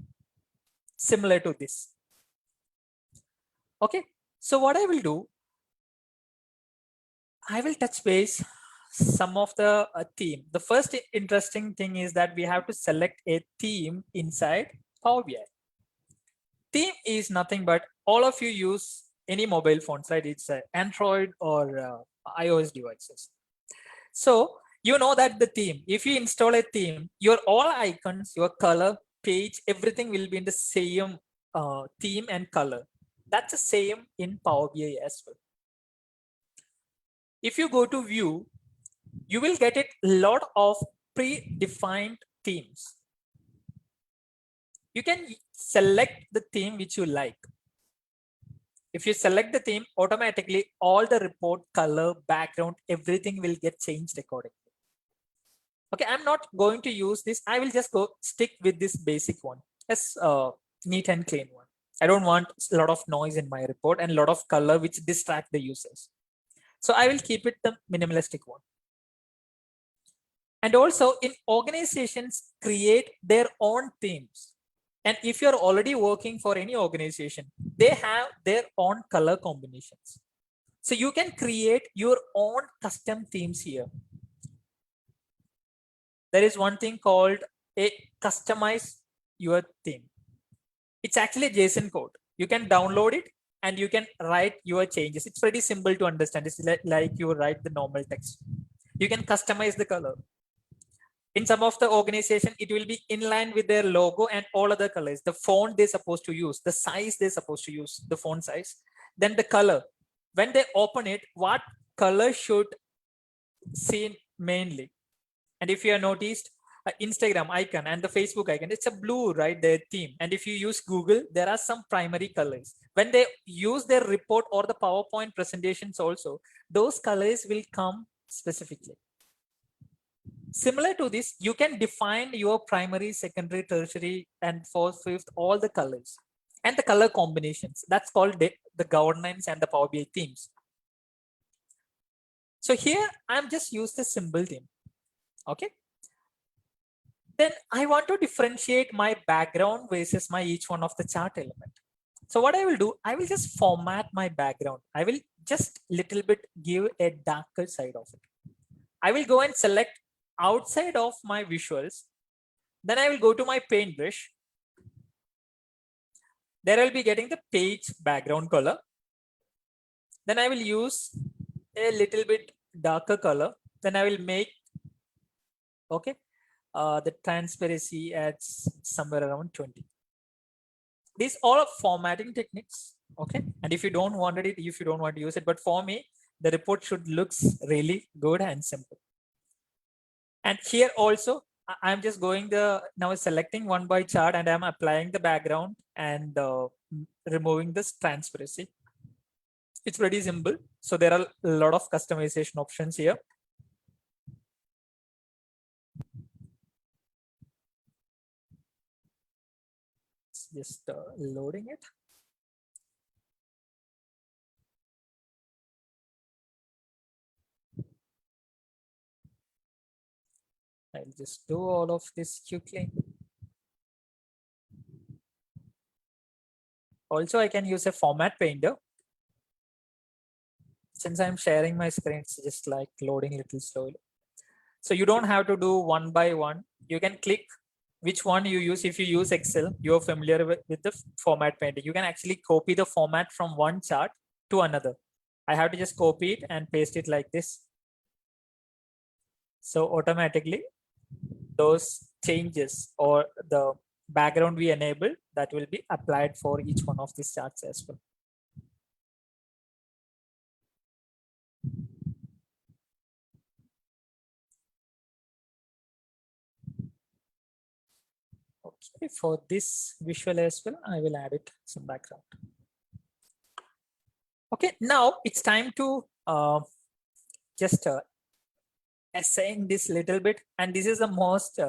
similar to this. Okay, so what I will do, I will touch base some of the theme. The first interesting thing is that we have to select a theme inside Power BI. Theme is nothing but all of you use any mobile phones, right? It's Android or iOS devices. So you know that the theme, if you install a theme, your all icons, your color, page, everything will be in the same theme and color. That's the same in Power BI as well. If you go to view, you will get a lot of predefined themes. You can select the theme which you like. If you select the theme, automatically all the report, color, background, everything will get changed accordingly. Okay, I'm not going to use this. I will just go stick with this basic one. As neat and clean one. I don't want a lot of noise in my report and a lot of color which distract the users. So I will keep it the minimalistic one. And also in organizations create their own themes. And if you're already working for any organization, they have their own color combinations. So you can create your own custom themes here. There is one thing called a customize your theme. It's actually a JSON code. You can download it and you can write your changes. It's pretty simple to understand. It's like you write the normal text. You can customize the color. In some of the organization, it will be in line with their logo and all other colors. The font they're supposed to use, the size they're supposed to use, the font size, then the color. When they open it, what color should seen mainly? And if you have noticed, Instagram icon and the Facebook icon, it's a blue, right? Their theme. And if you use Google, there are some primary colors. When they use their report or the PowerPoint presentations also, those colors will come specifically. Similar to this, you can define your primary, secondary, tertiary, and fourth, fifth, all the colors and the color combinations. That's called the governance and the Power BI themes. So here I'm just used the symbol theme. Okay. Then I want to differentiate my background versus my each one of the chart element. So what I will do, I will just format my background. I will just little bit give a darker side of it. I will go and select outside of my visuals. Then I will go to my paintbrush. There I'll be getting the page background color. Then I will use a little bit darker color. Then I will make, okay, the transparency at somewhere around 20. These all are formatting techniques, okay? And if you don't want it, if you don't want to use it, but for me, the report should looks really good and simple. And here also, I'm just going now selecting one by chart and I'm applying the background and removing this transparency. It's pretty simple. So there are a lot of customization options here. It's just loading it. I'll just do all of this quickly. Also, I can use a format painter. Since I'm sharing my screen, it's just like loading a little slowly. So you don't have to do one by one. You can click which one you use. If you use Excel, you're familiar with the format painter. You can actually copy the format from one chart to another. I have to just copy it and paste it like this. So automatically those changes or the background we enable, that will be applied for each one of these charts as well. Okay, for this visual as well, I will add it some background. Okay, now it's time to just assign this little bit, and this is the most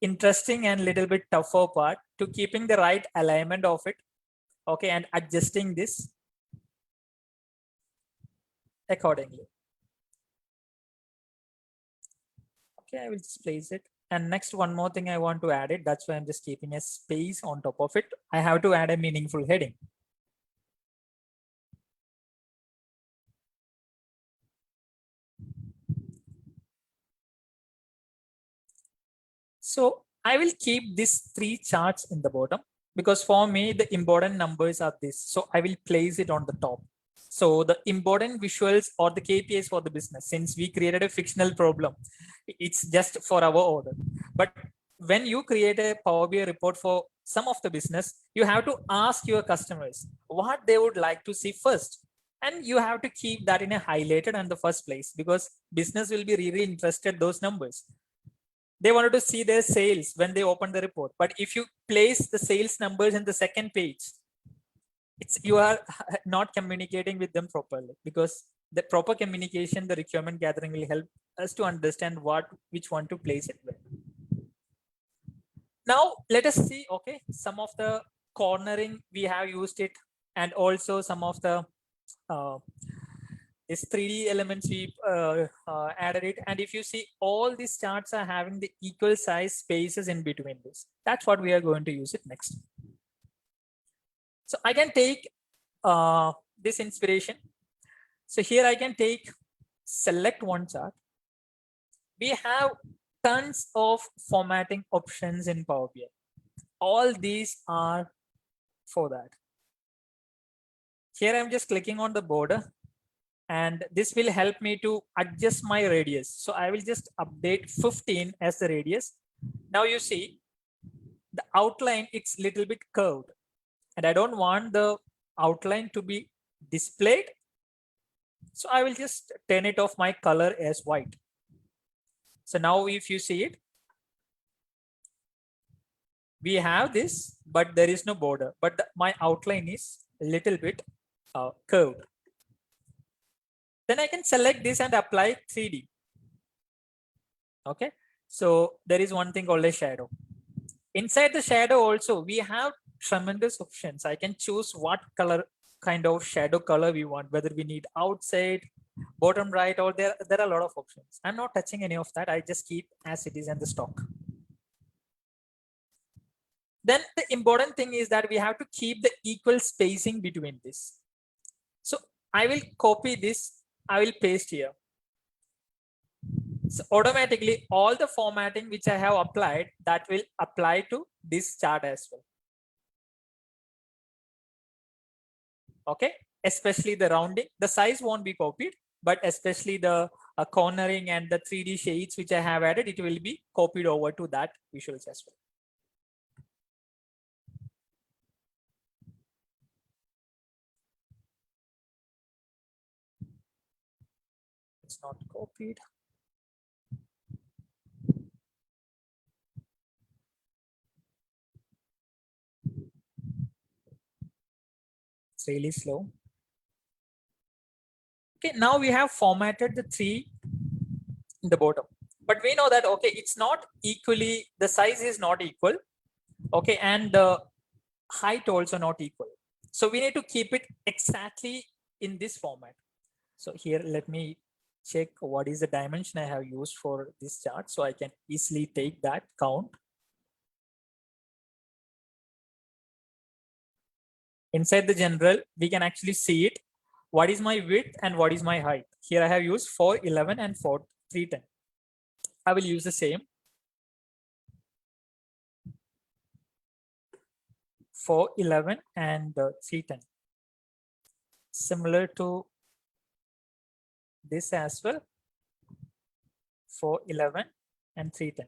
interesting and little bit tougher part, to keeping the right alignment of it. Okay, and adjusting this accordingly. Okay, I will just place it. And next, one more thing I want to add it. That's why I'm just keeping a space on top of it. I have to add a meaningful heading. So I will keep these three charts in the bottom, because for me, the important numbers are this. So I will place it on the top. So the important visuals or the KPIs for the business, since we created a fictional problem, it's just for our order. But when you create a Power BI report for some of the business, you have to ask your customers what they would like to see first. And you have to keep that in a highlighted in the first place, because business will be really interested those numbers. They wanted to see their sales when they open the report. But if you place the sales numbers in the second page, it's you are not communicating with them properly, because the proper communication, the requirement gathering will help us to understand which one to place it with. Now let us see, okay, some of the cornering we have used it, and also some of the these 3D elements we added it. And if you see, all these charts are having the equal size spaces in between this. That's what we are going to use it next. So I can take this inspiration. So here I can select one chart. We have tons of formatting options in Power BI. All these are for that. Here I'm just clicking on the border, and this will help me to adjust my radius. So I will just update 15 as the radius. Now you see the outline, it's little bit curved, and I don't want the outline to be displayed. So I will just turn it off my color as white. So now if you see it, we have this, but there is no border, but my outline is a little bit curved. Then I can select this and apply 3D. Okay, so there is one thing called a shadow. Inside the shadow also, we have tremendous options. I can choose what color, kind of shadow color we want, whether we need outside, bottom right, or there are a lot of options. I'm not touching any of that. I just keep as it is in the stock. Then the important thing is that we have to keep the equal spacing between this. So I will copy this, I will paste here. So automatically all the formatting which I have applied, that will apply to this chart as well. Okay, especially the rounding, the size won't be copied, but especially the cornering and the 3D shades which I have added, it will be copied over to that visuals as well. It's not copied. It's really slow. Okay, now we have formatted the three in the bottom, but we know that, okay, it's not equally, the size is not equal. Okay, and the height also not equal. So we need to keep it exactly in this format. So here, let me check what is the dimension I have used for this chart. So I can easily take that count. Inside the general, we can actually see it. What is my width and what is my height? Here I have used 411 and 310. I will use the same. 411 and 310. Similar to this as well. 411 and 310.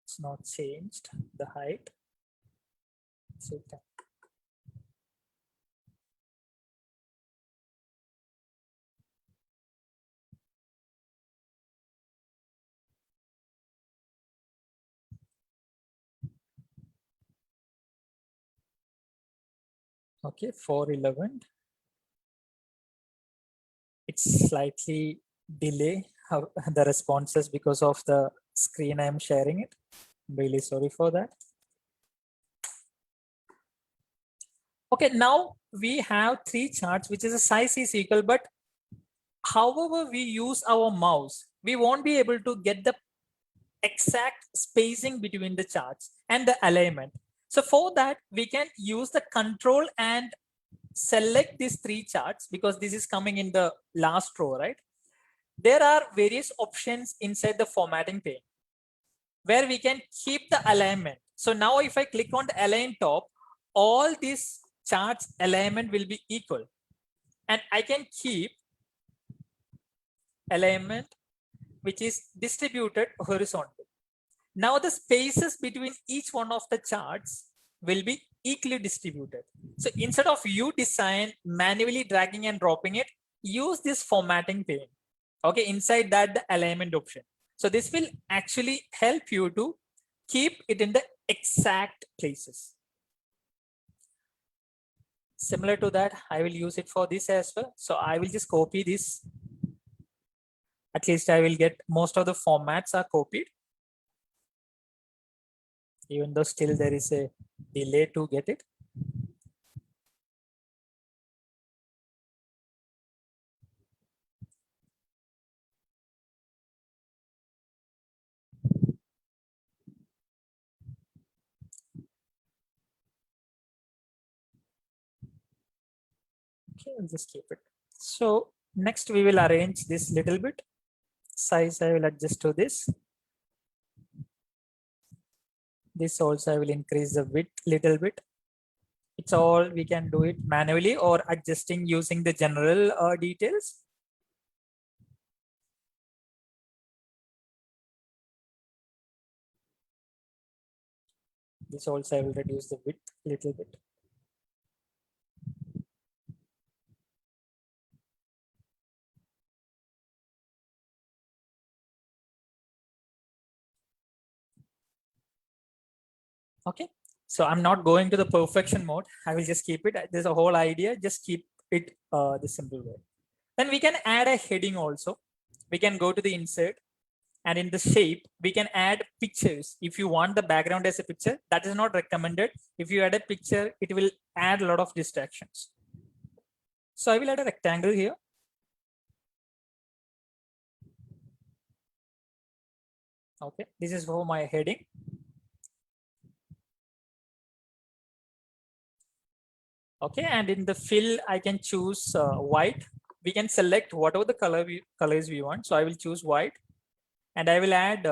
It's not changed the height. 310. Okay, 411. It's slightly delay the responses because of the screen I'm sharing it. I'm really sorry for that. Okay, now we have three charts, which is a size is equal, but however we use our mouse, we won't be able to get the exact spacing between the charts and the alignment. So for that, we can use the control and select these three charts, because this is coming in the last row, right? There are various options inside the formatting pane where we can keep the alignment. So now if I click on the align top, all these charts alignment will be equal, and I can keep alignment which is distributed horizontally. Now the spaces between each one of the charts will be equally distributed. So instead of you design manually dragging and dropping it, use this formatting pane. Okay, inside that the alignment option. So this will actually help you to keep it in the exact places. Similar to that, I will use it for this as well. So I will just copy this. At least I will get most of the formats are copied, even though still there is a delay to get it. Okay, I'll just keep it. So next we will arrange this little bit. Size I will adjust to this. This also I will increase the width little bit. It's all we can do it manually or adjusting using the general details. This also I will reduce the width little bit. Okay, so I'm not going to the perfection mode. I will just keep it. There's a whole idea. Just keep it the simple way. Then we can add a heading also. We can go to the insert, and in the shape, we can add pictures. If you want the background as a picture, that is not recommended. If you add a picture, it will add a lot of distractions. So I will add a rectangle here. Okay, this is for my heading. Okay, and in the fill, I can choose white. We can select whatever the colors we want. So I will choose white, and I will add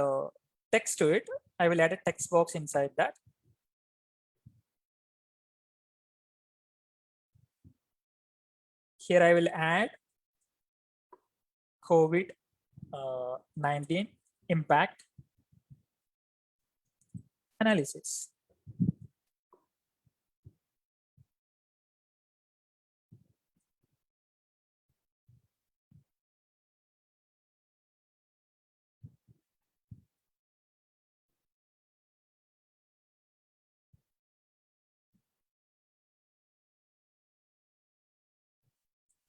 text to it. I will add a text box inside that. Here I will add COVID-19 impact analysis.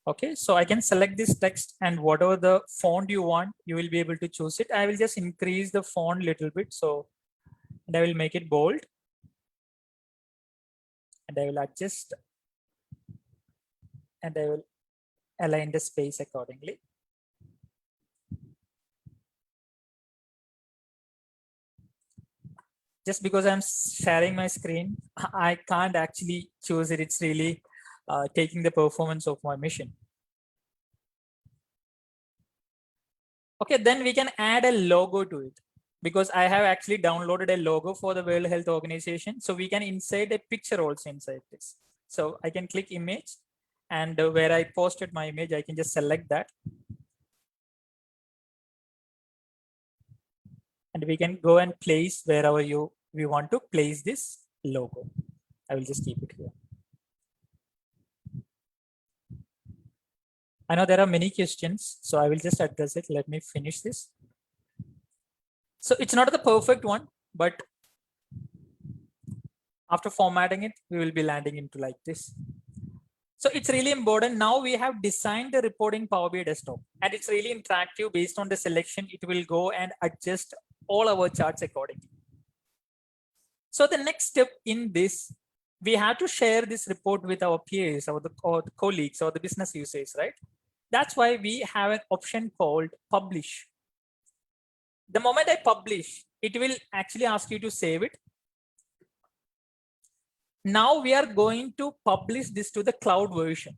Okay, so I can select this text and whatever the font you want, you will be able to choose it. I will just increase the font a little bit. So, and I will make it bold and I will adjust and I will align the space accordingly. Just because I'm sharing my screen, I can't actually choose it. It's really taking the performance of my mission. Okay, then we can add a logo to it because I have actually downloaded a logo for the World Health Organization. So we can insert a picture also inside this. So I can click image and where I posted my image, I can just select that. And we can go and place wherever we want to place this logo. I will just keep it here. I know there are many questions, so I will just address it. Let me finish this. So it's not the perfect one, but after formatting it, we will be landing into like this. So it's really important. Now we have designed the reporting Power BI desktop and it's really interactive. Based on the selection, it will go and adjust all our charts accordingly. So the next step in this, we have to share this report with our peers or the colleagues or the business users, right? That's why we have an option called publish. The moment I publish, it will actually ask you to save it. Now we are going to publish this to the cloud version.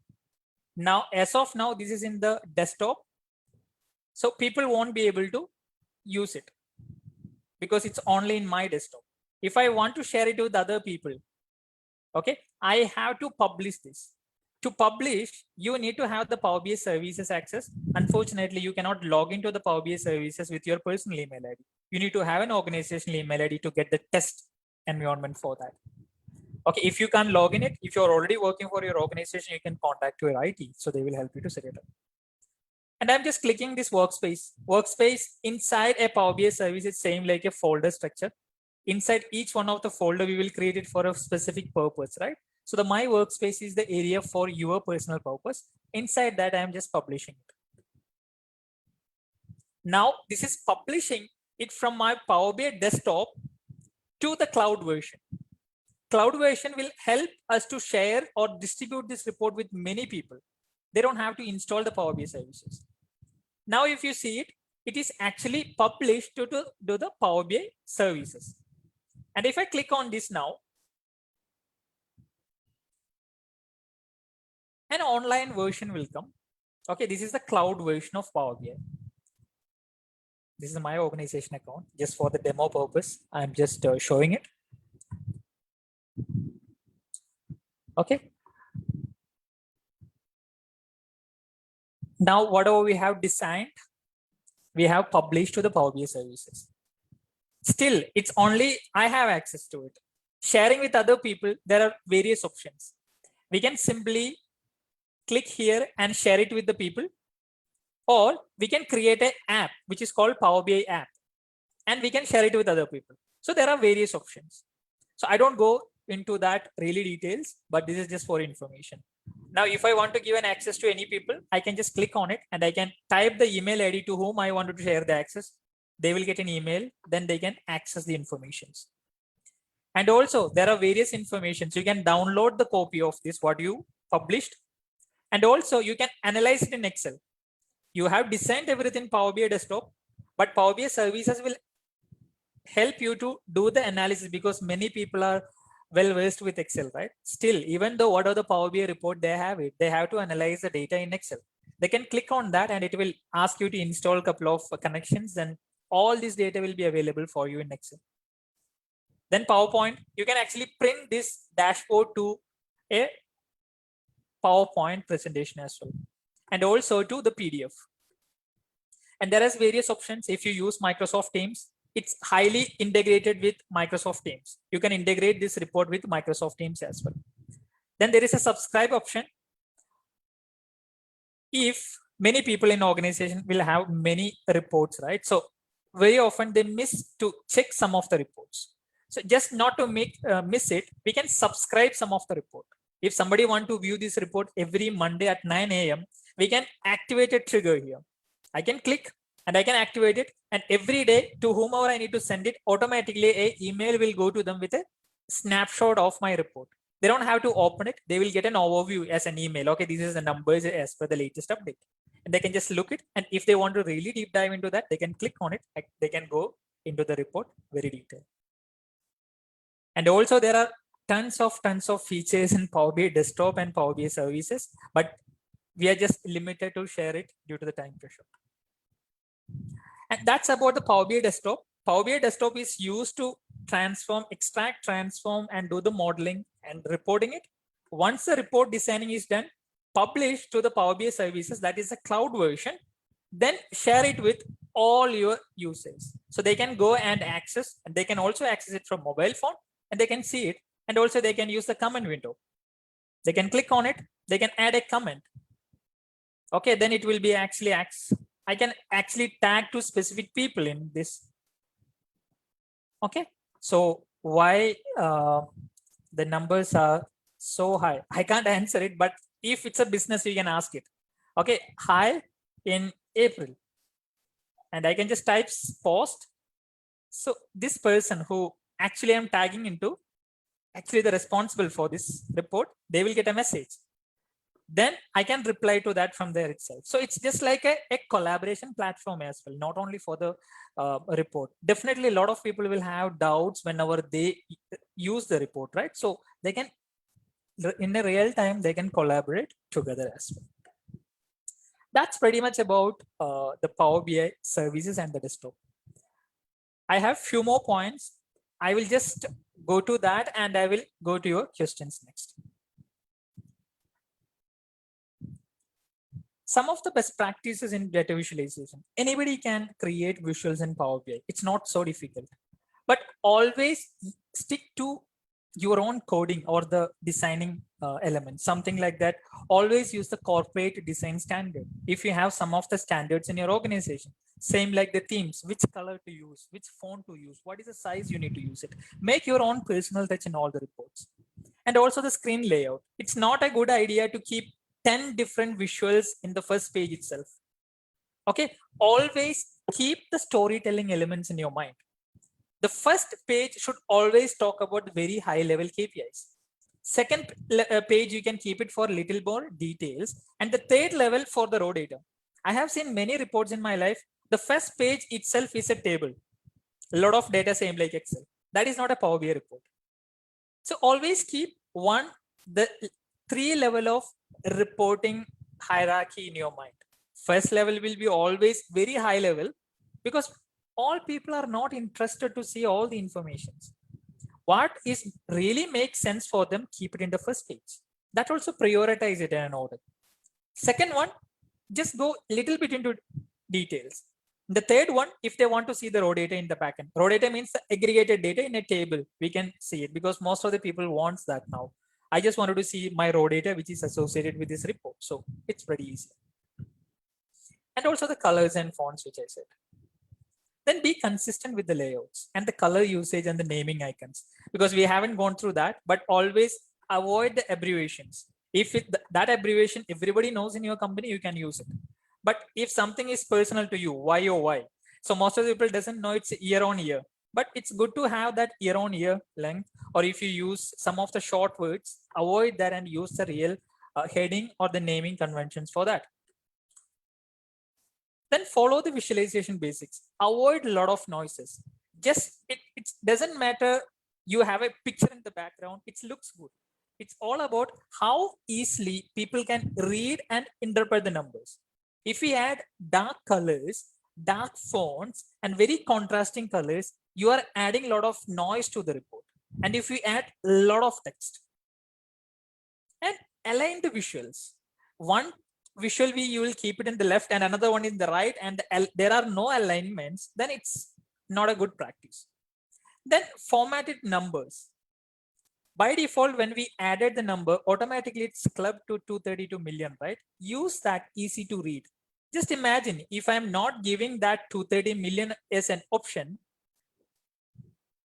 Now, as of now, this is in the desktop. So people won't be able to use it because it's only in my desktop. If I want to share it with other people, okay, I have to publish this. To publish, you need to have the Power BI services access. Unfortunately, you cannot log into the Power BI services with your personal email ID. You need to have an organizational email ID to get the test environment for that. Okay, if you can't log in it, if you're already working for your organization, you can contact your IT. So they will help you to set it up. And I'm just clicking this workspace. Workspace inside a Power BI service is same like a folder structure. Inside each one of the folder, we will create it for a specific purpose, right? So the my workspace is the area for your personal purpose. Inside that, I'm just publishing it. Now this is publishing it from my Power BI desktop to the cloud version. Cloud version will help us to share or distribute this report with many people. They don't have to install the Power BI services. Now, if you see it, it is actually published to the Power BI services. And if I click on this now, an online version will come. Okay, this is the cloud version of Power BI. This is my organization account. Just for the demo purpose, I'm just showing it. Okay. Now, whatever we have designed, we have published to the Power BI services. Still, it's only I have access to it. Sharing with other people, there are various options. We can simply click here and share it with the people, or we can create an app which is called Power BI app, and we can share it with other people. So there are various options. So I don't go into that really details, but this is just for information. Now, if I want to give an access to any people, I can just click on it and I can type the email ID to whom I wanted to share the access. They will get an email, then they can access the informations. And also there are various informations. You can download the copy of this, what you published. And also you can analyze it in Excel. You have designed everything Power BI desktop, but Power BI services will help you to do the analysis because many people are well versed with Excel, right? Still, even though whatever the Power BI report they have to analyze the data in Excel. They can click on that and it will ask you to install a couple of connections and all this data will be available for you in Excel. Then PowerPoint, you can actually print this dashboard to a PowerPoint presentation as well, and also to the PDF. And there is various options. If you use Microsoft Teams, it's highly integrated with Microsoft Teams. You can integrate this report with Microsoft Teams as well. Then there is a subscribe option. If many people in organization will have many reports, right? So very often they miss to check some of the reports. So just not to miss it, we can subscribe some of the report. If somebody want to view this report every Monday at 9 a.m., we can activate a trigger here. I can click and I can activate it. And every day to whomever I need to send it, automatically a email will go to them with a snapshot of my report. They don't have to open it. They will get an overview as an email. Okay, this is the numbers as per the latest update. And they can just look it. And if they want to really deep dive into that, they can click on it. They can go into the report very detailed. And also there are tons of features in Power BI desktop and Power BI services, but we are just limited to share it due to the time pressure. And that's about the Power BI desktop. Power BI desktop is used to transform, extract, transform, and do the modeling and reporting it. Once the report designing is done, publish to the Power BI services, that is a cloud version, then share it with all your users. So they can go and access, and they can also access it from mobile phone, and they can see it. And also they can use the comment window. They can click on it. They can add a comment. Okay, then it will be actually, I can actually tag to specific people in this. Okay, so why the numbers are so high? I can't answer it, but if it's a business, you can ask it. Okay, high in April. And I can just type post. So this person who actually I'm tagging into, actually the responsible for this report, they will get a message. Then I can reply to that from there itself. So it's just like a collaboration platform as well, not only for the report. Definitely a lot of people will have doubts whenever they use the report, right? So they can, in a real time, they can collaborate together as well. That's pretty much about the Power BI services and the desktop. I have few more points. I will just go to that and I will go to your questions next. Some of the best practices in data visualization. Anybody can create visuals in Power BI. It's not so difficult, but always stick to your own coding or the designing element, something like that. Always use the corporate design standard. If you have some of the standards in your organization, same like the themes, which color to use, which font to use, what is the size you need to use it. Make your own personal touch in all the reports. And also the screen layout. It's not a good idea to keep 10 different visuals in the first page itself. Okay, always keep the storytelling elements in your mind. The first page should always talk about very high level KPIs. Second page, you can keep it for little more details. And the third level for the raw data. I have seen many reports in my life. The first page itself is a table. A lot of data same like Excel. That is not a Power BI report. So always keep the 3 level of reporting hierarchy in your mind. First level will be always very high level because all people are not interested to see all the information. What is really makes sense for them, keep it in the first page. That also prioritize it in an order. Second one, just go a little bit into details. The third one, if they want to see the raw data in the backend, raw data means the aggregated data in a table. We can see it because most of the people wants that now. I just wanted to see my raw data, which is associated with this report. So it's pretty easy. And also the colors and fonts, which I said. Then be consistent with the layouts and the color usage and the naming icons, because we haven't gone through that, but always avoid the abbreviations. If that abbreviation everybody knows in your company, you can use it. But if something is personal to you, YOY, so most of the people doesn't know it's year on year, but it's good to have that year on year length. Or if you use some of the short words, avoid that and use the real heading or the naming conventions for that. Then follow the visualization basics. Avoid a lot of noises. Just it doesn't matter you have a picture in the background, it looks good. It's all about how easily people can read and interpret the numbers. If we add dark colors, dark fonts, and very contrasting colors, you are adding a lot of noise to the report. And if we add a lot of text and align the visuals, one visual you will keep it in the left and another one in the right, and there are no alignments, then it's not a good practice. Then formatted numbers. By default, when we added the number, automatically it's clubbed to 232 million, right? Use that easy to read. Just imagine if I'm not giving that 230 million as an option.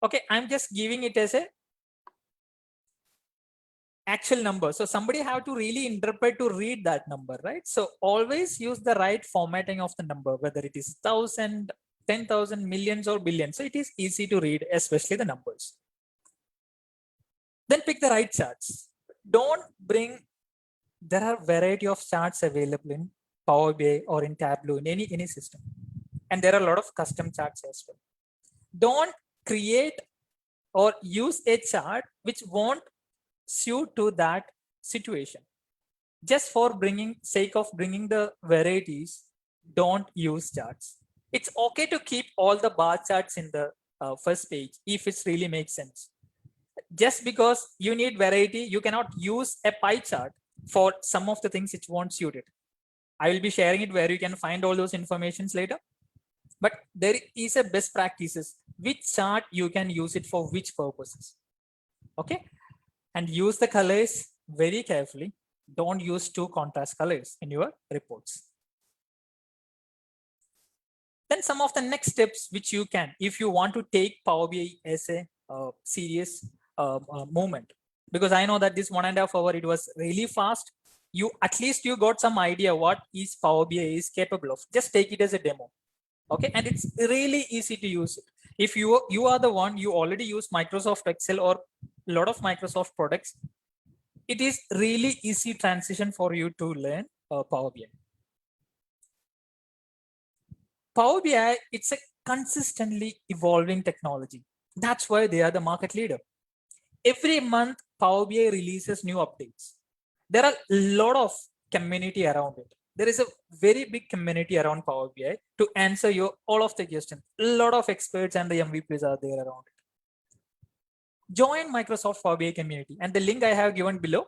Okay, I'm just giving it as a actual number. So somebody have to really interpret to read that number, right? So always use the right formatting of the number, whether it is 1,000, 10,000, millions or billions. So it is easy to read, especially the numbers. Then pick the right charts. Don't bring, there are variety of charts available in Power BI or in Tableau, in any system. And there are a lot of custom charts as well. Don't create or use a chart which won't suit to that situation. Just for sake of bringing the varieties, don't use charts. It's okay to keep all the bar charts in the first page if it really makes sense. Just because you need variety, you cannot use a pie chart for some of the things which won't suit it. I will be sharing it where you can find all those informations later. But there is a best practices, which chart you can use it for which purposes. Okay. And use the colors very carefully. Don't use two contrast colors in your reports. Then some of the next steps which you can, if you want to take Power BI as a serious movement, because I know that this 1.5 hours, it was really fast. At least you got some idea what is Power BI is capable of. Just take it as a demo. Okay, and it's really easy to use it. If you are the one, you already use Microsoft Excel or a lot of Microsoft products, it is really easy transition for you to learn Power BI. Power BI, it's a consistently evolving technology. That's why they are the market leader. Every month, Power BI releases new updates. There are a lot of community around it. There is a very big community around Power BI to answer all of the questions. A lot of experts and the MVPs are there around it. Join Microsoft Power BI community, and the link I have given below.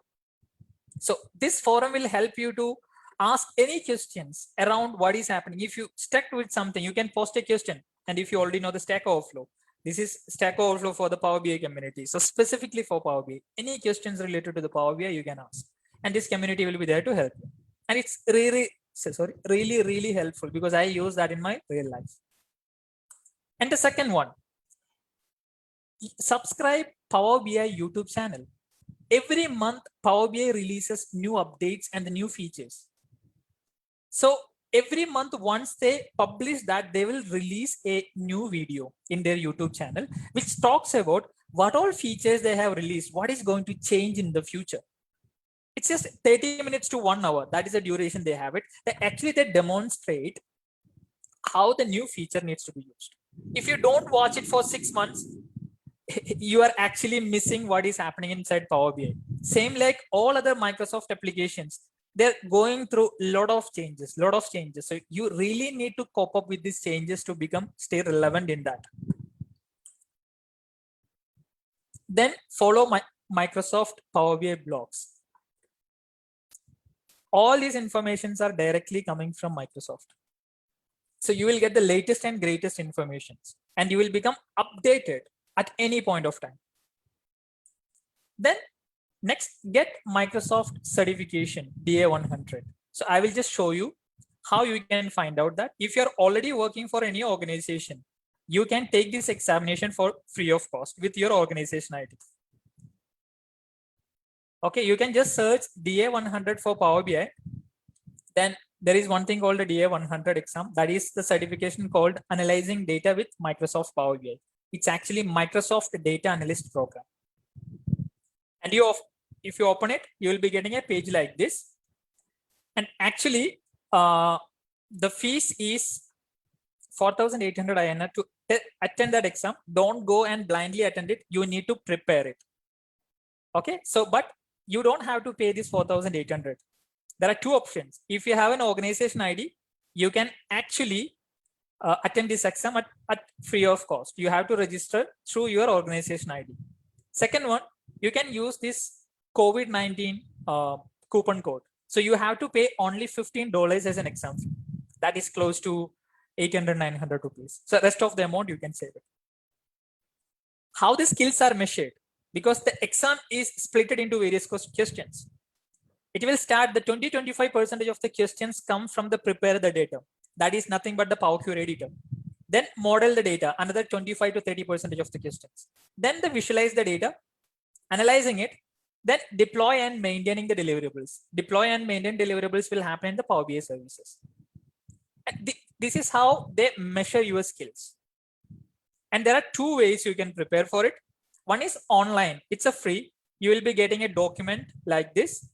So this forum will help you to ask any questions around what is happening. If you stuck with something, you can post a question. And if you already know the Stack Overflow, this is Stack Overflow for the Power BI community. So specifically for Power BI, any questions related to the Power BI, you can ask. And this community will be there to help you. And it's really helpful because I use that in my real life. And the second one, subscribe Power BI YouTube channel. Every month, Power BI releases new updates and the new features. So every month, once they publish that, they will release a new video in their YouTube channel, which talks about what all features they have released, what is going to change in the future. It's just 30 minutes to 1 hour. That is the duration they have it. They demonstrate how the new feature needs to be used. If you don't watch it for 6 months, you are actually missing what is happening inside Power BI. Same like all other Microsoft applications, they're going through a lot of changes. So you really need to cope up with these changes to stay relevant in that. Then follow my Microsoft Power BI blogs. All these informations are directly coming from Microsoft. So you will get the latest and greatest informations, and you will become updated at any point of time. Then next, get Microsoft certification DA100. So I will just show you how you can find out that. If you're already working for any organization, you can take this examination for free of cost with your organization ID. Okay, you can just search DA100 for Power BI. Then there is one thing called the DA100 exam. That is the certification called Analyzing Data with Microsoft Power BI. It's actually Microsoft Data Analyst program. And if you open it, you will be getting a page like this. And actually, the fees is 4,800 INR to attend that exam. Don't go and blindly attend it. You need to prepare it. Okay, so but you don't have to pay this 4,800. There are two options. If you have an organization ID, you can actually attend this exam at free of cost. You have to register through your organization ID. Second one, you can use this COVID-19 coupon code. So you have to pay only $15 as an exam fee. That is close to 800, 900 rupees. So rest of the amount you can save it. How the skills are measured? Because the exam is split into various questions. It will start the 20-25% of the questions come from the prepare the data. That is nothing but the Power Query editor. Then model the data, another 25 to 30% of the questions. Then the visualize the data, analyzing it, Then deploy and maintaining the deliverables. Deploy and maintain deliverables will happen in the Power BI services. And this is how they measure your skills. And there are two ways you can prepare for it. One is online. It's a free. You will be getting a document like this.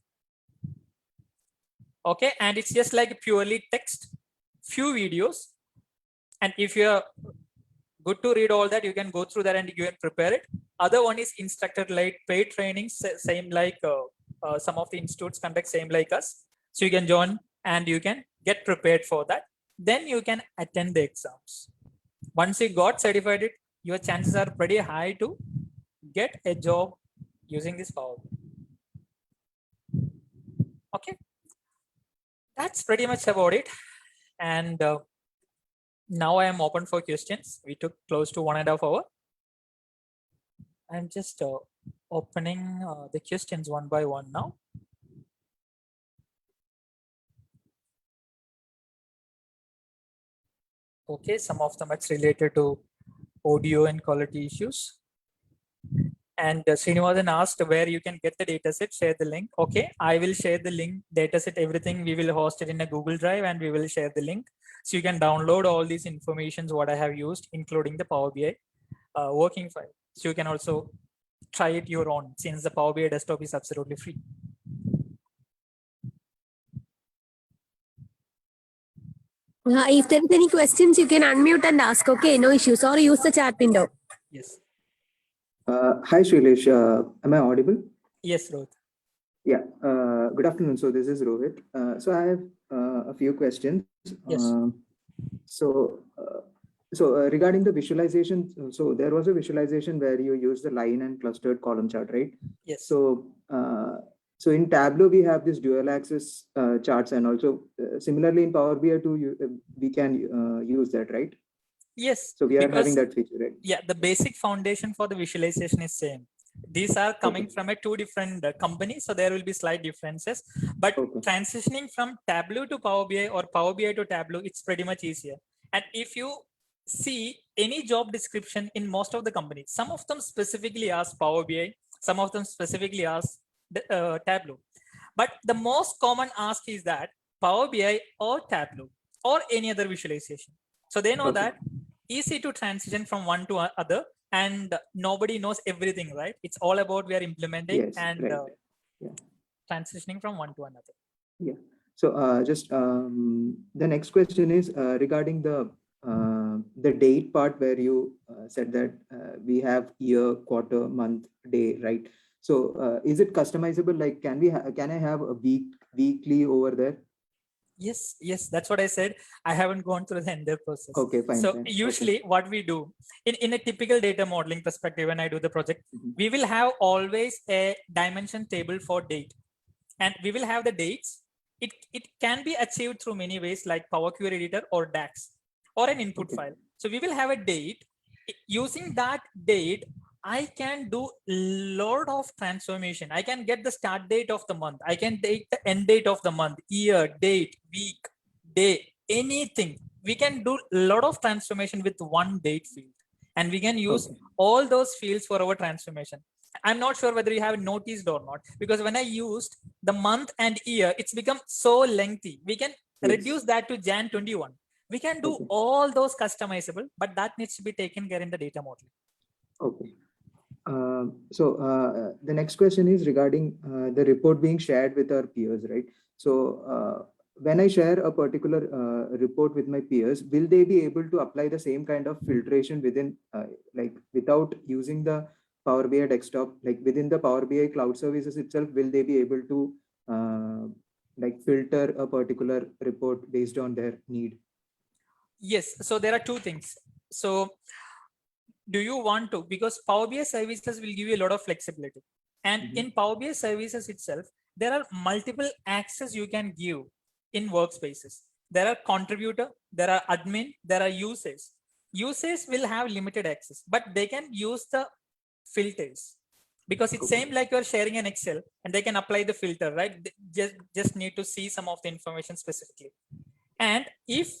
Okay, and it's just like purely text, few videos. And if you're good to read all that, you can go through that and you can prepare it. Other one is instructor like paid training, same like some of the institutes conduct same like us. So you can join and you can get prepared for that. Then you can attend the exams. Once you got certified it, your chances are pretty high to get a job using this Power BI. Okay, that's pretty much about it. And now I am open for questions. We took close to 1.5 hours. I'm just opening the questions one by one now. Okay, some of them it's related to audio and quality issues. And Srinivasan asked where you can get the dataset, share the link. Okay, I will share the link, dataset, everything. We will host it in a Google Drive and we will share the link. So you can download all these informations, what I have used, including the Power BI working file. So you can also try it your own since the Power BI desktop is absolutely free. If there is any questions, you can unmute and ask. Okay, no issues. Or use the chat window. Yes. Hi, Shailesh. Am I audible? Yes, Rohit. Yeah. Good afternoon. So this is Rohit. So I have a few questions. Yes. Regarding the visualization, so there was a visualization where you use the line and clustered column chart, right? Yes. So in Tableau, we have this dual axis charts, and also similarly in Power BI too, we can use that, right? Yes. So we are having that feature, right? Yeah, the basic foundation for the visualization is same. These are coming from a two different companies, so there will be slight differences. But transitioning from Tableau to Power BI or Power BI to Tableau, it's pretty much easier. And if you see any job description in most of the companies, some of them specifically ask Power BI, some of them specifically ask Tableau. But the most common ask is that Power BI or Tableau or any other visualization. So they know that easy to transition from one to other, and nobody knows everything, right? It's all about we are implementing transitioning from one to another. Yeah. So just the next question is regarding the date part where you said that we have year, quarter, month, day, right? So is it customizable? Like, can I have a weekly over there? Yes, that's what I said. I haven't gone through the entire process. Okay, fine. So usually what we do in a typical data modeling perspective, when I do the project, we will have always a dimension table for date, and we will have the dates. It can be achieved through many ways like Power Query Editor or DAX or an input file. So we will have a date. Using that date, I can do a lot of transformation. I can get the start date of the month. I can take the end date of the month, year, date, week, day, anything. We can do a lot of transformation with one date field. And we can use all those fields for our transformation. I'm not sure whether you have noticed or not, because when I used the month and year, it's become so lengthy. We can reduce that to Jan 21. We can do all those customizable, but that needs to be taken care in the data modeling. Okay. The next question is regarding the report being shared with our peers, right? So when I share a particular report with my peers, will they be able to apply the same kind of filtration within, like without using the Power BI desktop, like within the Power BI cloud services itself, will they be able to like filter a particular report based on their need? Yes, so there are two things. So do you want to, because Power BI services will give you a lot of flexibility, and in Power BI services itself, there are multiple access you can give in workspaces. There are contributor, there are admin, there are users. Users will have limited access, but they can use the filters, because it's same like you're sharing an Excel and they can apply the filter, right? They just need to see some of the information specifically. And if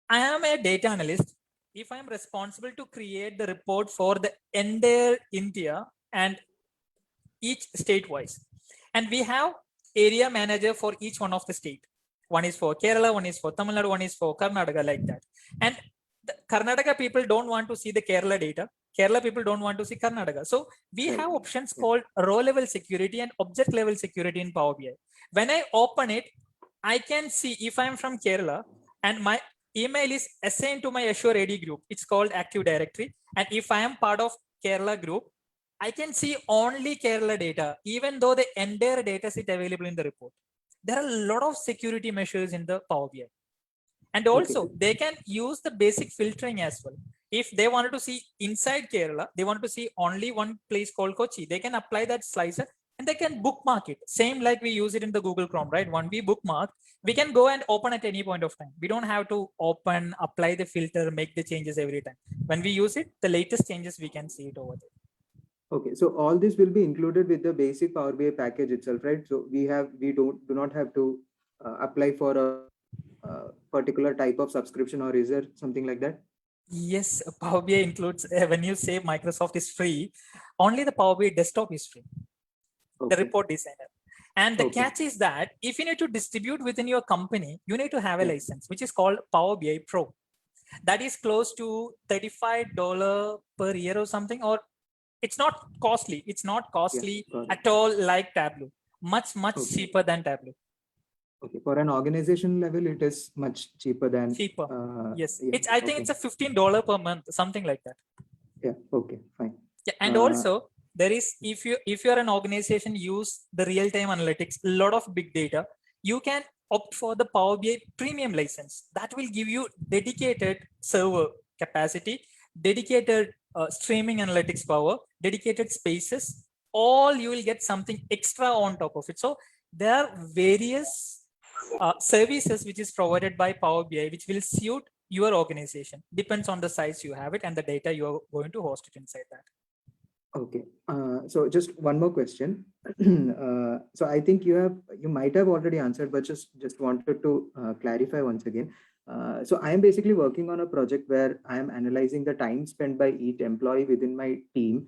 I am a data analyst, if I am responsible to create the report for the entire India, and each state wise. And we have area manager for each one of the state. One is for Kerala, one is for Tamil Nadu, one is for Karnataka, like that. And the Karnataka people don't want to see the Kerala data. Kerala people don't want to see Karnataka. So we have options called row level security and object level security in Power BI. When I open it, I can see if I'm from Kerala and my email is assigned to my Azure AD group. It's called Active Directory. And if I am part of Kerala group, I can see only Kerala data, even though the entire data is available in the report. There are a lot of security measures in the Power BI. And also they can use the basic filtering as well. If they wanted to see inside Kerala, they want to see only one place called Kochi, they can apply that slicer and they can bookmark it. Same like we use it in the Google Chrome, right? When we bookmark, we can go and open at any point of time. We don't have to open, apply the filter, make the changes every time. When we use it, the latest changes, we can see it over there. Okay, so all this will be included with the basic Power BI package itself, right? So we do not have to apply for a particular type of subscription, or is there something like that? Yes, Power BI includes, when you say Microsoft is free, only the Power BI desktop is free, the report designer. And the catch is that if you need to distribute within your company, you need to have a license, which is called Power BI Pro. That is close to $35 per year or something, or it's not costly. It's not costly at all like Tableau. Much cheaper than Tableau. Okay, for an organization level, it is much cheaper than. Yes, I think it's a $15 per month, something like that. Yeah. Okay. Fine. Yeah, and also there is, if you are an organization, use the real-time analytics, a lot of big data, you can opt for the Power BI premium license. That will give you dedicated server capacity, dedicated streaming analytics power, dedicated spaces. All you will get something extra on top of it. So there are various services which is provided by Power BI, which will suit your organization. Depends on the size you have it and the data you are going to host it inside that. Okay. So just one more question. So I think you might have already answered, but just wanted to clarify once again. So I am basically working on a project where I am analyzing the time spent by each employee within my team,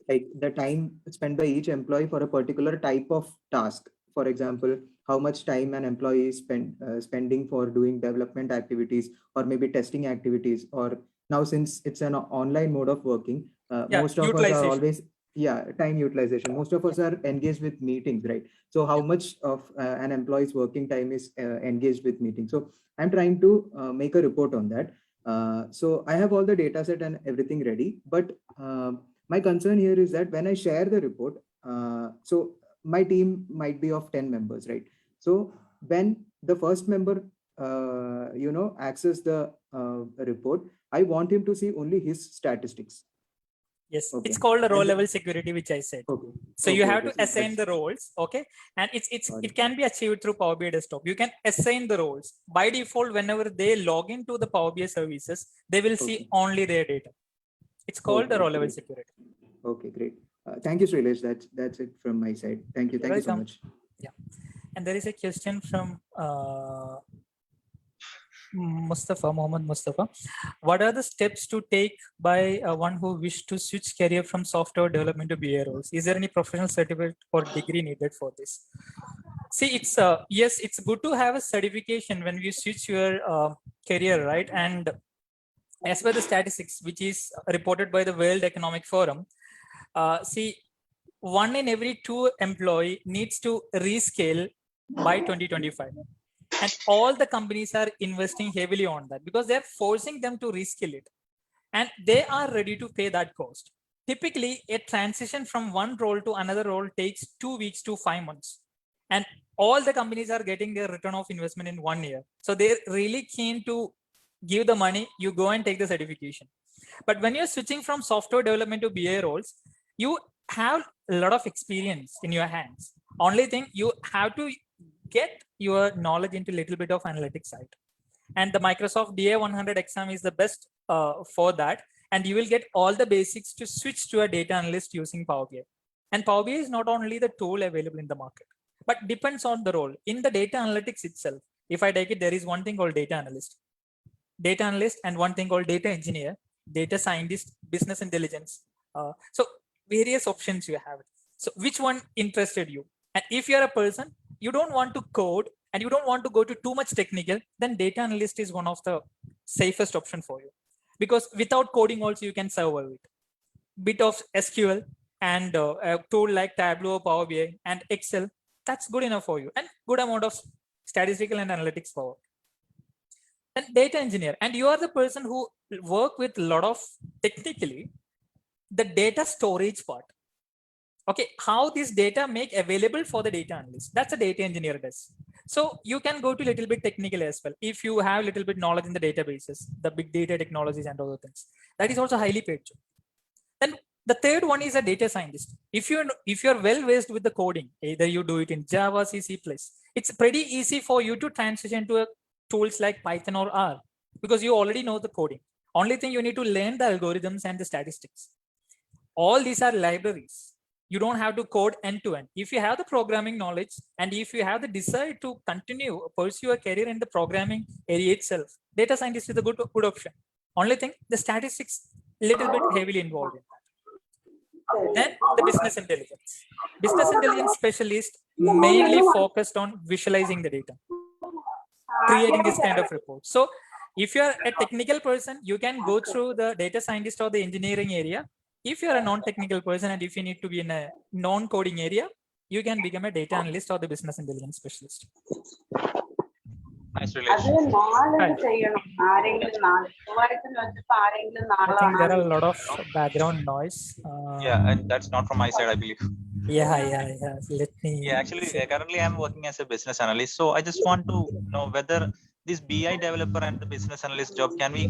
like the time spent by each employee for a particular type of task. For example, how much time an employee is spending for doing development activities or maybe testing activities, or now since it's an online mode of working, most of us are always time utilization. Most of us are engaged with meetings, right? So how much of an employee's working time is engaged with meetings? So I'm trying to make a report on that. So I have all the data set and everything ready, but my concern here is that when I share the report, so my team might be of 10 members, right? So when the first member access the report, I want him to see only his statistics. Yes, it's called a row level security, which I said. So you have to assign the roles, and it can be achieved through Power BI Desktop. You can assign the roles. By default, whenever they log into the Power BI services, they will see only their data. It's called the row level security. Okay, great. Thank you, Srilesh. That's it from my side. Thank you. Thank you so much. Yeah, and there is a question from Mohammed Mustafa. What are the steps to take by one who wish to switch career from software development to BA roles? Is there any professional certificate or degree needed for this? See, it's yes, it's good to have a certification when you switch your career, right? And as per the statistics, which is reported by the World Economic Forum, see, 1 in every 2 employee needs to rescale by 2025. And all the companies are investing heavily on that because they're forcing them to reskill it. And they are ready to pay that cost. Typically, a transition from one role to another role takes 2 weeks to 5 months. And all the companies are getting their return of investment in 1 year. So they're really keen to give the money, you go and take the certification. But when you're switching from software development to BA roles, you have a lot of experience in your hands. Only thing, you have to get your knowledge into a little bit of analytics side. And the Microsoft DA100 exam is the best for that. And you will get all the basics to switch to a data analyst using Power BI. And Power BI is not only the tool available in the market, but depends on the role. In the data analytics itself, if I take it, there is one thing called data analyst, and one thing called data engineer, data scientist, business intelligence. So various options you have. So which one interested you? And if you're a person, you don't want to code and you don't want to go to too much technical, then data analyst is one of the safest option for you. Because without coding also you can survive it. Bit of SQL and a tool like Tableau, Power BI and Excel, that's good enough for you. And good amount of statistical and analytics power. And data engineer, and you are the person who work with a lot of technically the data storage part. Okay, how this data make available for the data analyst, that's a data engineer does. So you can go to a little bit technical as well if you have a little bit knowledge in the databases, the big data technologies and other things. That is also highly paid job. Then the third one is a data scientist. If you're well versed with the coding, either you do it in Java, C, C++, it's pretty easy for you to transition to tools like Python or R because you already know the coding. Only thing you need to learn the algorithms and the statistics. All these are libraries. You don't have to code end to end. If you have the programming knowledge and if you have the desire to continue pursue a career in the programming area itself, data scientist is a good option. Only thing, the statistics little bit heavily involved in that. Then the business intelligence. Business intelligence specialist mainly focused on visualizing the data, creating this kind of report. So if you're a technical person, you can go through the data scientist or the engineering area. If you're a non-technical person and if you need to be in a non-coding area, you can become a data analyst or the business intelligence specialist. Nice relation. I think there are a lot of background noise. Yeah, and that's not from my side, I believe. Yeah. Let me. Yeah, actually, currently I'm working as a business analyst. So I just want to know whether this BI developer and the business analyst job can we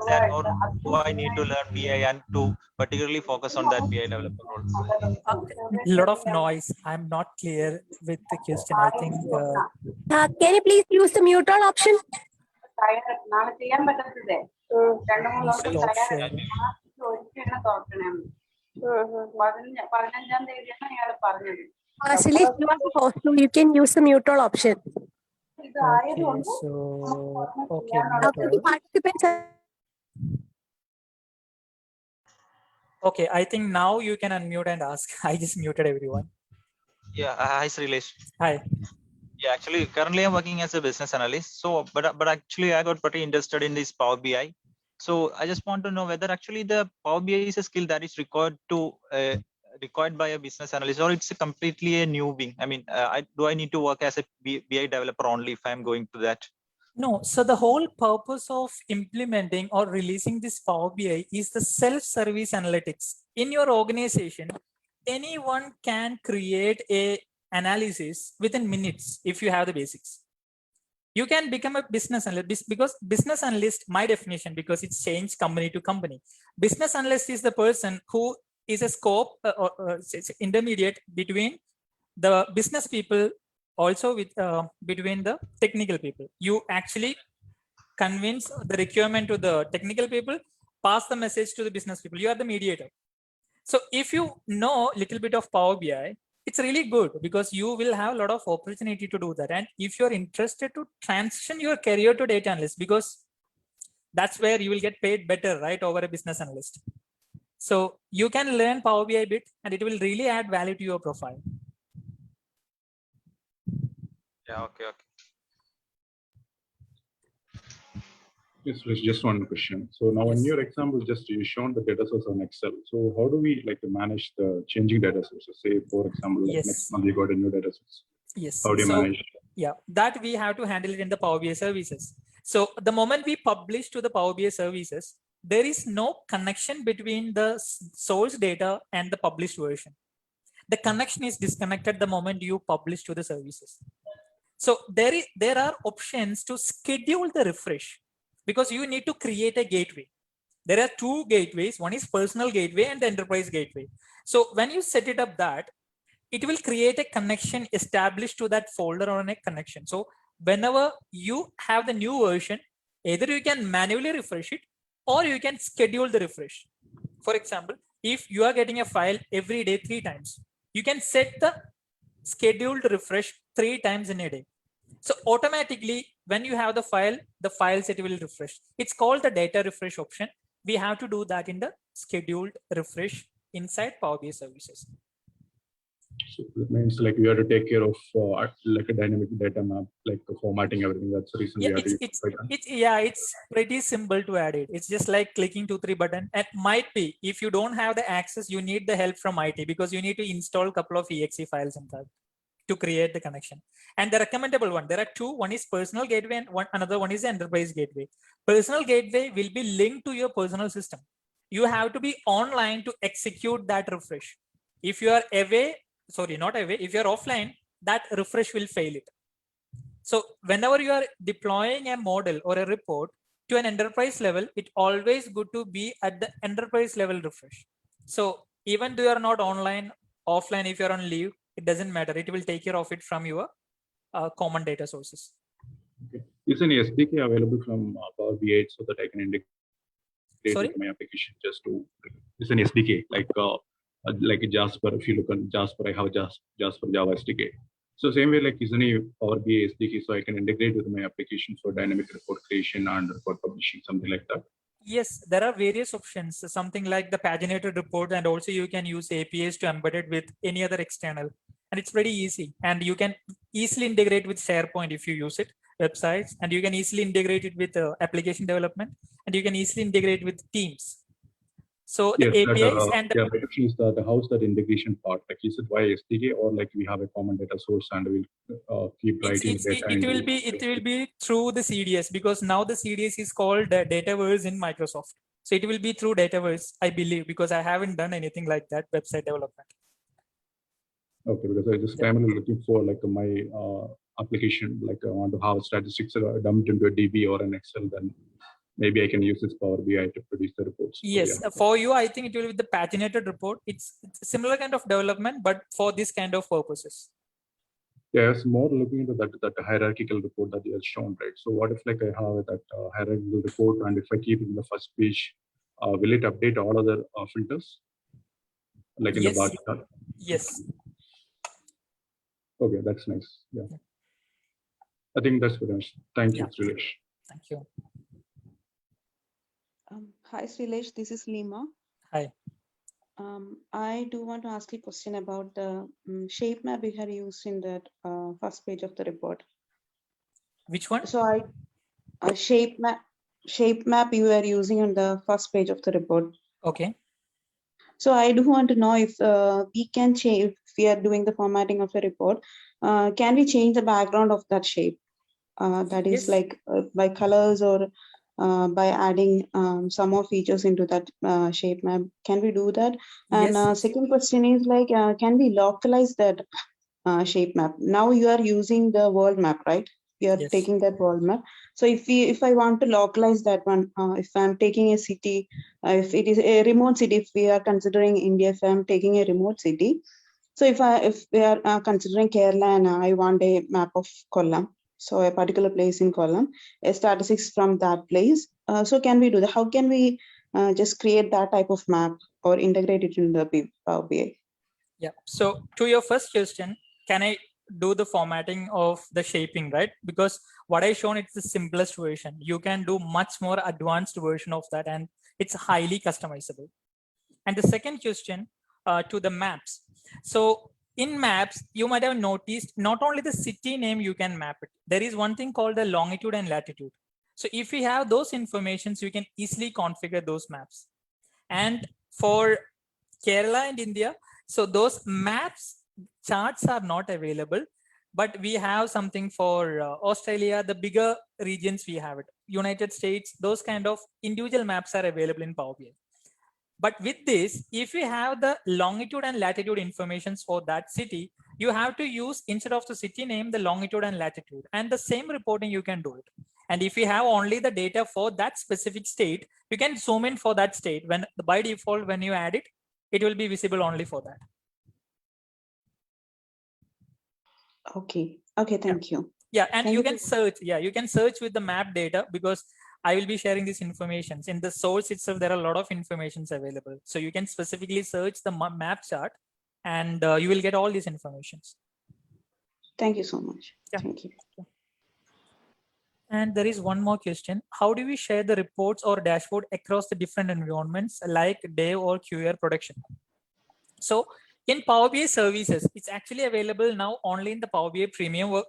that, or do I need to learn BI and to particularly focus on that BI developer role? A lot of noise. I'm not clear with the question. I think. Can you please use the mute all option? Stop sharing. Shailesh, you are the host, so you can use the mute all option. Okay, so okay. How many participants are... Okay, I think now you can unmute and ask. I just muted everyone. Yeah, hi Srilesh. Hi. Yeah, actually, currently I'm working as a business analyst. So, but actually, I got pretty interested in this Power BI. So, I just want to know whether actually the Power BI is a skill that is required by a business analyst, or it's a completely a new thing. I mean, do I need to work as a BI developer only if I'm going to that? No, so the whole purpose of implementing or releasing this Power BI is the self-service analytics. In your organization, anyone can create a analysis within minutes if you have the basics. You can become a business analyst because business analyst, my definition, because it's changed company to company. Business analyst is the person who is a scope it's intermediate between the business people, also with between the technical people. You actually convince the requirement to the technical people, pass the message to the business people. You are the mediator. So if you know a little bit of Power BI, it's really good because you will have a lot of opportunity to do that. And if you're interested to transition your career to data analyst, because that's where you will get paid better, right, over a business analyst. So you can learn Power BI bit and it will really add value to your profile. Yeah, okay. Yes, just one question. So now in your example, just you shown the data source on Excel. So how do we like to manage the changing data sources? Say, for example, like next month we got a new data source. Yes. How do you manage? Yeah, that we have to handle it in the Power BI services. So the moment we publish to the Power BI services, there is no connection between the source data and the published version. The connection is disconnected the moment you publish to the services. So there are options to schedule the refresh because you need to create a gateway. There are two gateways. One is personal gateway and enterprise gateway. So when you set it up that, it will create a connection established to that folder on a connection. So whenever you have the new version, either you can manually refresh it or you can schedule the refresh. For example, if you are getting a file every day 3 times, you can set the scheduled refresh 3 times in a day. So automatically, when you have the file set will refresh. It's called the data refresh option. we have to do that in the scheduled refresh inside Power BI services. So it means like we have to take care of like a dynamic data map, like the formatting, everything. That's the reason we Yeah, have to use Python. it's pretty simple to add it. It's just like clicking 2-3 button. It might be if you don't have the access, you need the help from IT because you need to install a couple of exe files in that to create the connection. And the recommendable one, there are two. One is personal gateway and another one is enterprise gateway. Personal gateway will be linked to your personal system. You have to be online to execute that refresh. If you are away, sorry, not away, if you're offline, that refresh will fail it. So whenever you are deploying a model or a report to an enterprise level, it always good to be at the enterprise level refresh. So even though you are not online, offline, if you're on leave, it doesn't matter. It will take care of it from your common data sources. Okay. Is any SDK available from Power BI so that I can integrate Sorry? with my application just to, is an SDK like a Jasper? If you look at Jasper, I have Jasper Java SDK. So same way, like is any Power BI SDK so I can integrate with my application for dynamic report creation and report publishing, something like that? Yes, there are various options, something like the paginated report, and also you can use APIs to embed it with any other external. And it's pretty easy. And you can easily integrate with SharePoint if you use it, websites, and you can easily integrate it with application development, and you can easily integrate with Teams. So the Yes, APIs and yeah, my question is that how's that integration part? Like, is it via SDK or like we have a common data source and we'll keep writing data? It will be through the CDS because now the CDS is called Dataverse in Microsoft. So it will be through Dataverse, I believe, because I haven't done anything like that website development. Okay, because I just primarily looking for like my application, like I want to have statistics dumped into a DB or an Excel, then maybe I can use this Power BI to produce the reports. Yes, yeah. For you, I think it will be the paginated report. It's a similar kind of development, but for this kind of purposes. Yeah, it's more looking into that hierarchical report that you have shown, right? So what if like I have that hierarchical report and if I keep it in the first page, will it update all other filters? Like in the bar chart? Yes. Okay, that's nice. Yeah. I think that's pretty much. Thank you, Srilesh. Thank you. Hi, Srilesh. This is Lima. Hi. I do want to ask a question about the shape map we had used in that first page of the report. Which one? So shape map you were using on the first page of the report. Okay. So I do want to know if we can change, if we are doing the formatting of a report, can we change the background of that shape? That is like by colors or by adding some more features into that shape map. Can we do that? And second question is like, can we localize that shape map? Now you are using the world map, right? You are taking that world map. So if I want to localize that one, if I'm taking a city, if it is a remote city, if we are considering India, if I'm taking a remote city, so if we are considering Kerala and I want a map of Kollam, so a particular place in Kollam, a statistics from that place. So can we do that? How can we just create that type of map or integrate it in the Power BI? Yeah. So to your first question, can I do the formatting of the shaping, right? Because what I shown, it's the simplest version. You can do much more advanced version of that, and it's highly customizable. And the second question to the maps. So in maps, you might have noticed not only the city name you can map it. There is one thing called the longitude and latitude. So if we have those informations, you can easily configure those maps. And for Kerala and India, so those maps charts are not available, but we have something for Australia, the bigger regions we have it. United States, those kind of individual maps are available in Power BI. But with this, if you have the longitude and latitude informations for that city, you have to use, instead of the city name, the longitude and latitude, and the same reporting you can do it. And if you have only the data for that specific state, you can zoom in for that state. When by default, when you add it, it will be visible only for that. Okay. Thank you. Yeah, and you can search. Yeah, you can search with the map data, because I will be sharing this information. In the source itself, there are a lot of informations available. So you can specifically search the map chart, and you will get all these informations. Thank you so much. Yeah. Thank you. And there is one more question. How do we share the reports or dashboard across the different environments like dev or QA production? So in Power BI services, it's actually available now only in the Power BI premium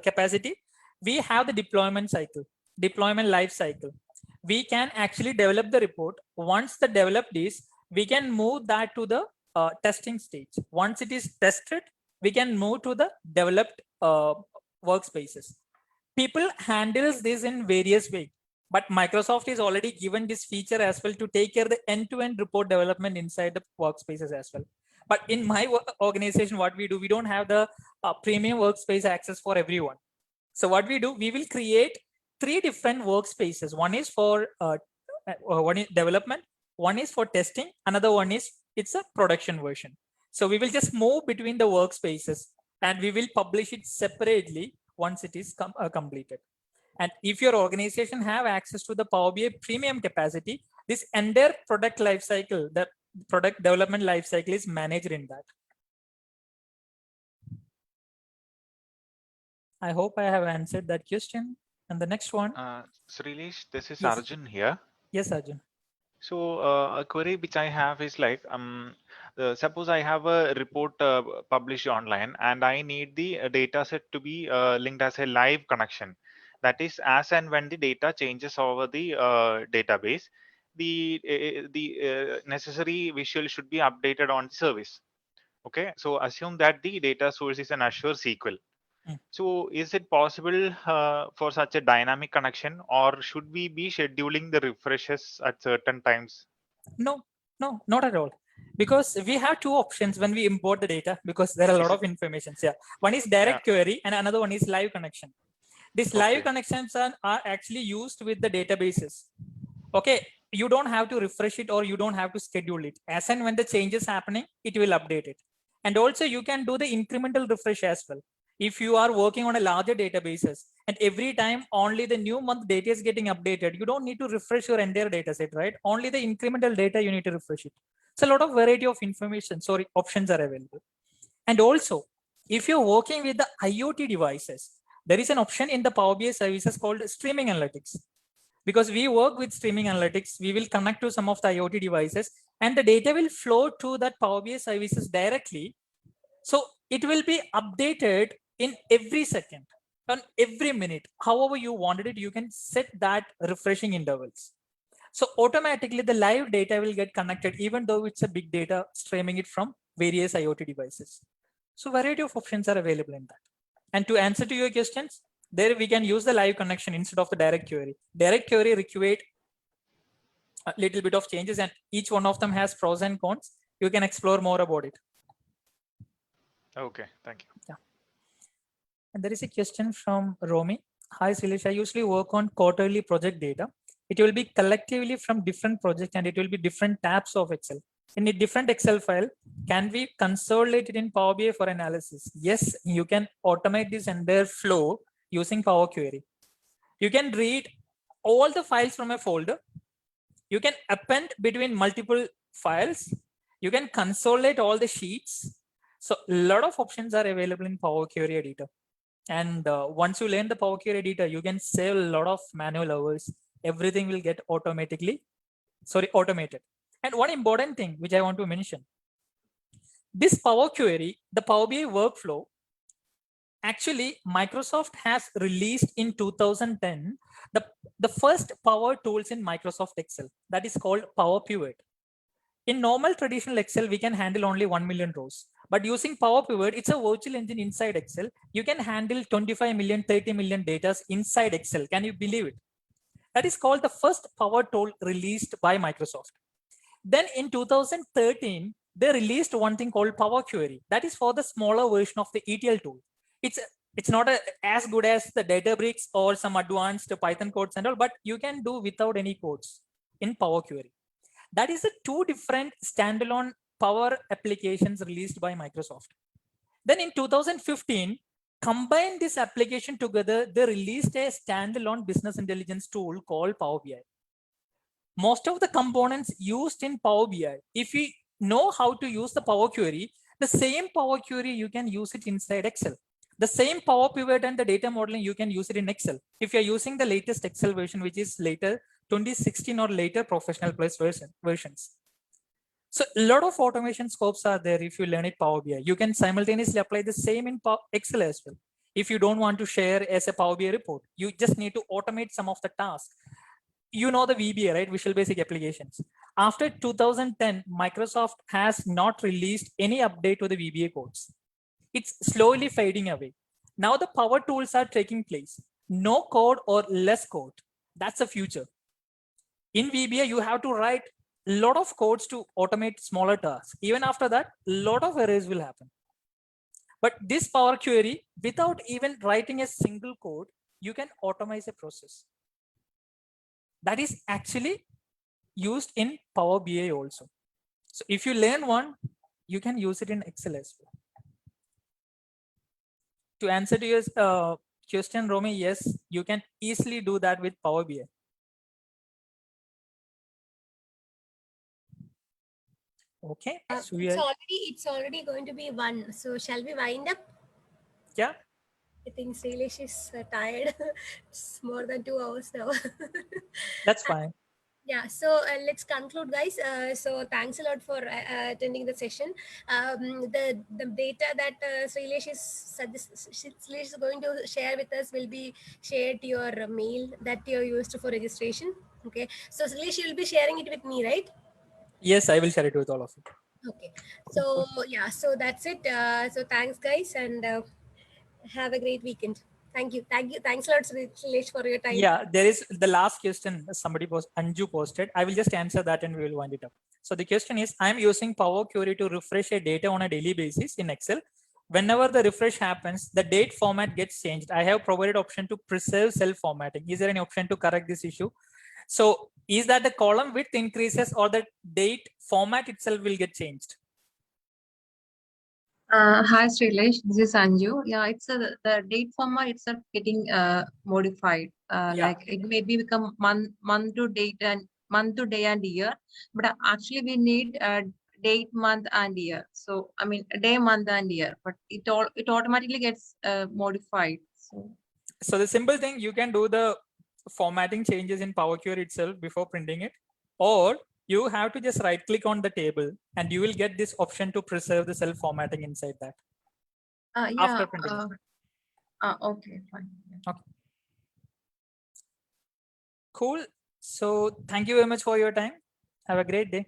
capacity. We have the deployment cycle, deployment life cycle. We can actually develop the report. Once the developed is, we can move that to the testing stage. Once it is tested, we can move to the developed workspaces. People handles this in various ways, but Microsoft is already given this feature as well to take care of the end-to-end report development inside the workspaces as well. But in my organization, what we do, we don't have the premium workspace access for everyone. So what we do, we will create 3 different workspaces. One is for one is development, one is for testing, another one is it's a production version. So we will just move between the workspaces and we will publish it separately once it is completed. And if your organization have access to the Power BI premium capacity, this entire product lifecycle, the product development lifecycle is managed in that. I hope I have answered that question. And the next one. Srilesh, this is Yes. Arjun here. Yes, Arjun. So a query which I have is like, suppose I have a report published online and I need the data set to be linked as a live connection. That is, as and when the data changes over the database, the necessary visual should be updated on the service. Okay, so assume that the data source is an Azure SQL. So is it possible for such a dynamic connection, or should we be scheduling the refreshes at certain times? No, not at all. Because we have 2 options when we import the data, because there are a lot of information. Yeah. One is direct query and another one is live connection. These live connections are actually used with the databases. Okay, you don't have to refresh it or you don't have to schedule it. As and when the change is happening, it will update it. And also you can do the incremental refresh as well. If you are working on a larger databases and every time only the new month data is getting updated, you don't need to refresh your entire data set, right? Only the incremental data you need to refresh it. So a lot of variety of information, options are available. And also, if you're working with the IoT devices, there is an option in the Power BI services called streaming analytics. Because we work with streaming analytics, we will connect to some of the IoT devices and the data will flow to that Power BI services directly. So it will be updated in every second, on every minute, however you wanted it, you can set that refreshing intervals. So automatically the live data will get connected, even though it's a big data streaming it from various IoT devices. So variety of options are available in that. And to answer to your questions, there we can use the live connection instead of the direct query. Direct query requires a little bit of changes and each one of them has pros and cons. You can explore more about it. Okay, thank you. Yeah. And there is a question from Romy. Hi, Srilesh. I usually work on quarterly project data. It will be collectively from different projects and it will be different tabs of Excel. In a different Excel file, can we consolidate it in Power BI for analysis? Yes, you can automate this entire flow using Power Query. You can read all the files from a folder. You can append between multiple files. You can consolidate all the sheets. So a lot of options are available in Power Query Editor. And once you learn the Power Query Editor, you can save a lot of manual hours. Everything will get automated. And one important thing which I want to mention, this Power Query, the Power BI workflow, actually Microsoft has released in 2010 the first Power Tools in Microsoft Excel, that is called Power Pivot. In normal traditional Excel, we can handle only 1 million rows. But using Power Pivot, it's a virtual engine inside Excel. You can handle 25 million, 30 million data inside Excel. Can you believe it? That is called the first Power Tool released by Microsoft. Then in 2013, they released one thing called Power Query. That is for the smaller version of the ETL tool. It's not as good as the Databricks or some advanced Python codes and all, but you can do without any codes in Power Query. That is the 2 different standalone Power applications released by Microsoft. Then in 2015, combine this application together, they released a standalone business intelligence tool called Power BI. Most of the components used in Power BI, if you know how to use the Power Query, the same Power Query, you can use it inside Excel. The same Power Pivot and the data modeling, you can use it in Excel. If you're using the latest Excel version, which is later 2016 or later Professional Plus versions. So a lot of automation scopes are there if you learn it Power BI. You can simultaneously apply the same in Excel as well. If you don't want to share as a Power BI report, you just need to automate some of the tasks. You know the VBA, right? Visual Basic Applications. After 2010, Microsoft has not released any update to the VBA codes. It's slowly fading away. Now the power tools are taking place. No code or less code. That's the future. In VBA, you have to write a lot of codes to automate smaller tasks. Even after that, a lot of errors will happen. But this Power Query, without even writing a single code, you can automate a process. That is actually used in Power BI also. So if you learn one, you can use it in Excel as well. To answer to your question, Romy, yes, you can easily do that with Power BI. Okay, so it's already going to be 1. So shall we wind up? Yeah. I think Sailesh is tired. It's more than 2 hours now. That's fine. Yeah, so let's conclude, guys. So thanks a lot for attending the session. The data that Sailesh is going to share with us will be shared to your mail that you used for registration. Okay, so Sailesh, you'll be sharing it with me, right? Yes, I will share it with all of you. Okay, so yeah, so that's it. So thanks, guys, and have a great weekend. Thank you. Thanks a lot, Sailesh, for your time. Yeah, there is the last question somebody Anju posted. I will just answer that and we will wind it up. So the question is, I'm using Power Query to refresh a data on a daily basis in Excel. Whenever the refresh happens, the date format gets changed. I have provided option to preserve cell formatting. Is there any option to correct this issue? So is that the column width increases or the date format itself will get changed? Hi, Srilesh. This is Anju. Yeah, it's the date format itself getting modified. Like it may become month to day and year, but actually we need date, month, and year. So I mean day, month, and year, but it automatically gets modified. So the simple thing, you can do the formatting changes in Power Query itself before printing it, or you have to just right click on the table and you will get this option to preserve the cell formatting inside that. Yeah. After printing. Okay, fine. Okay. Cool. So thank you very much for your time. Have a great day.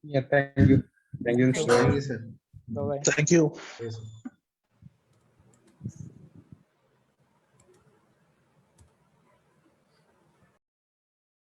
Yeah, thank you. Thank you, sir. Bye-bye. Thank you. Yes, sir.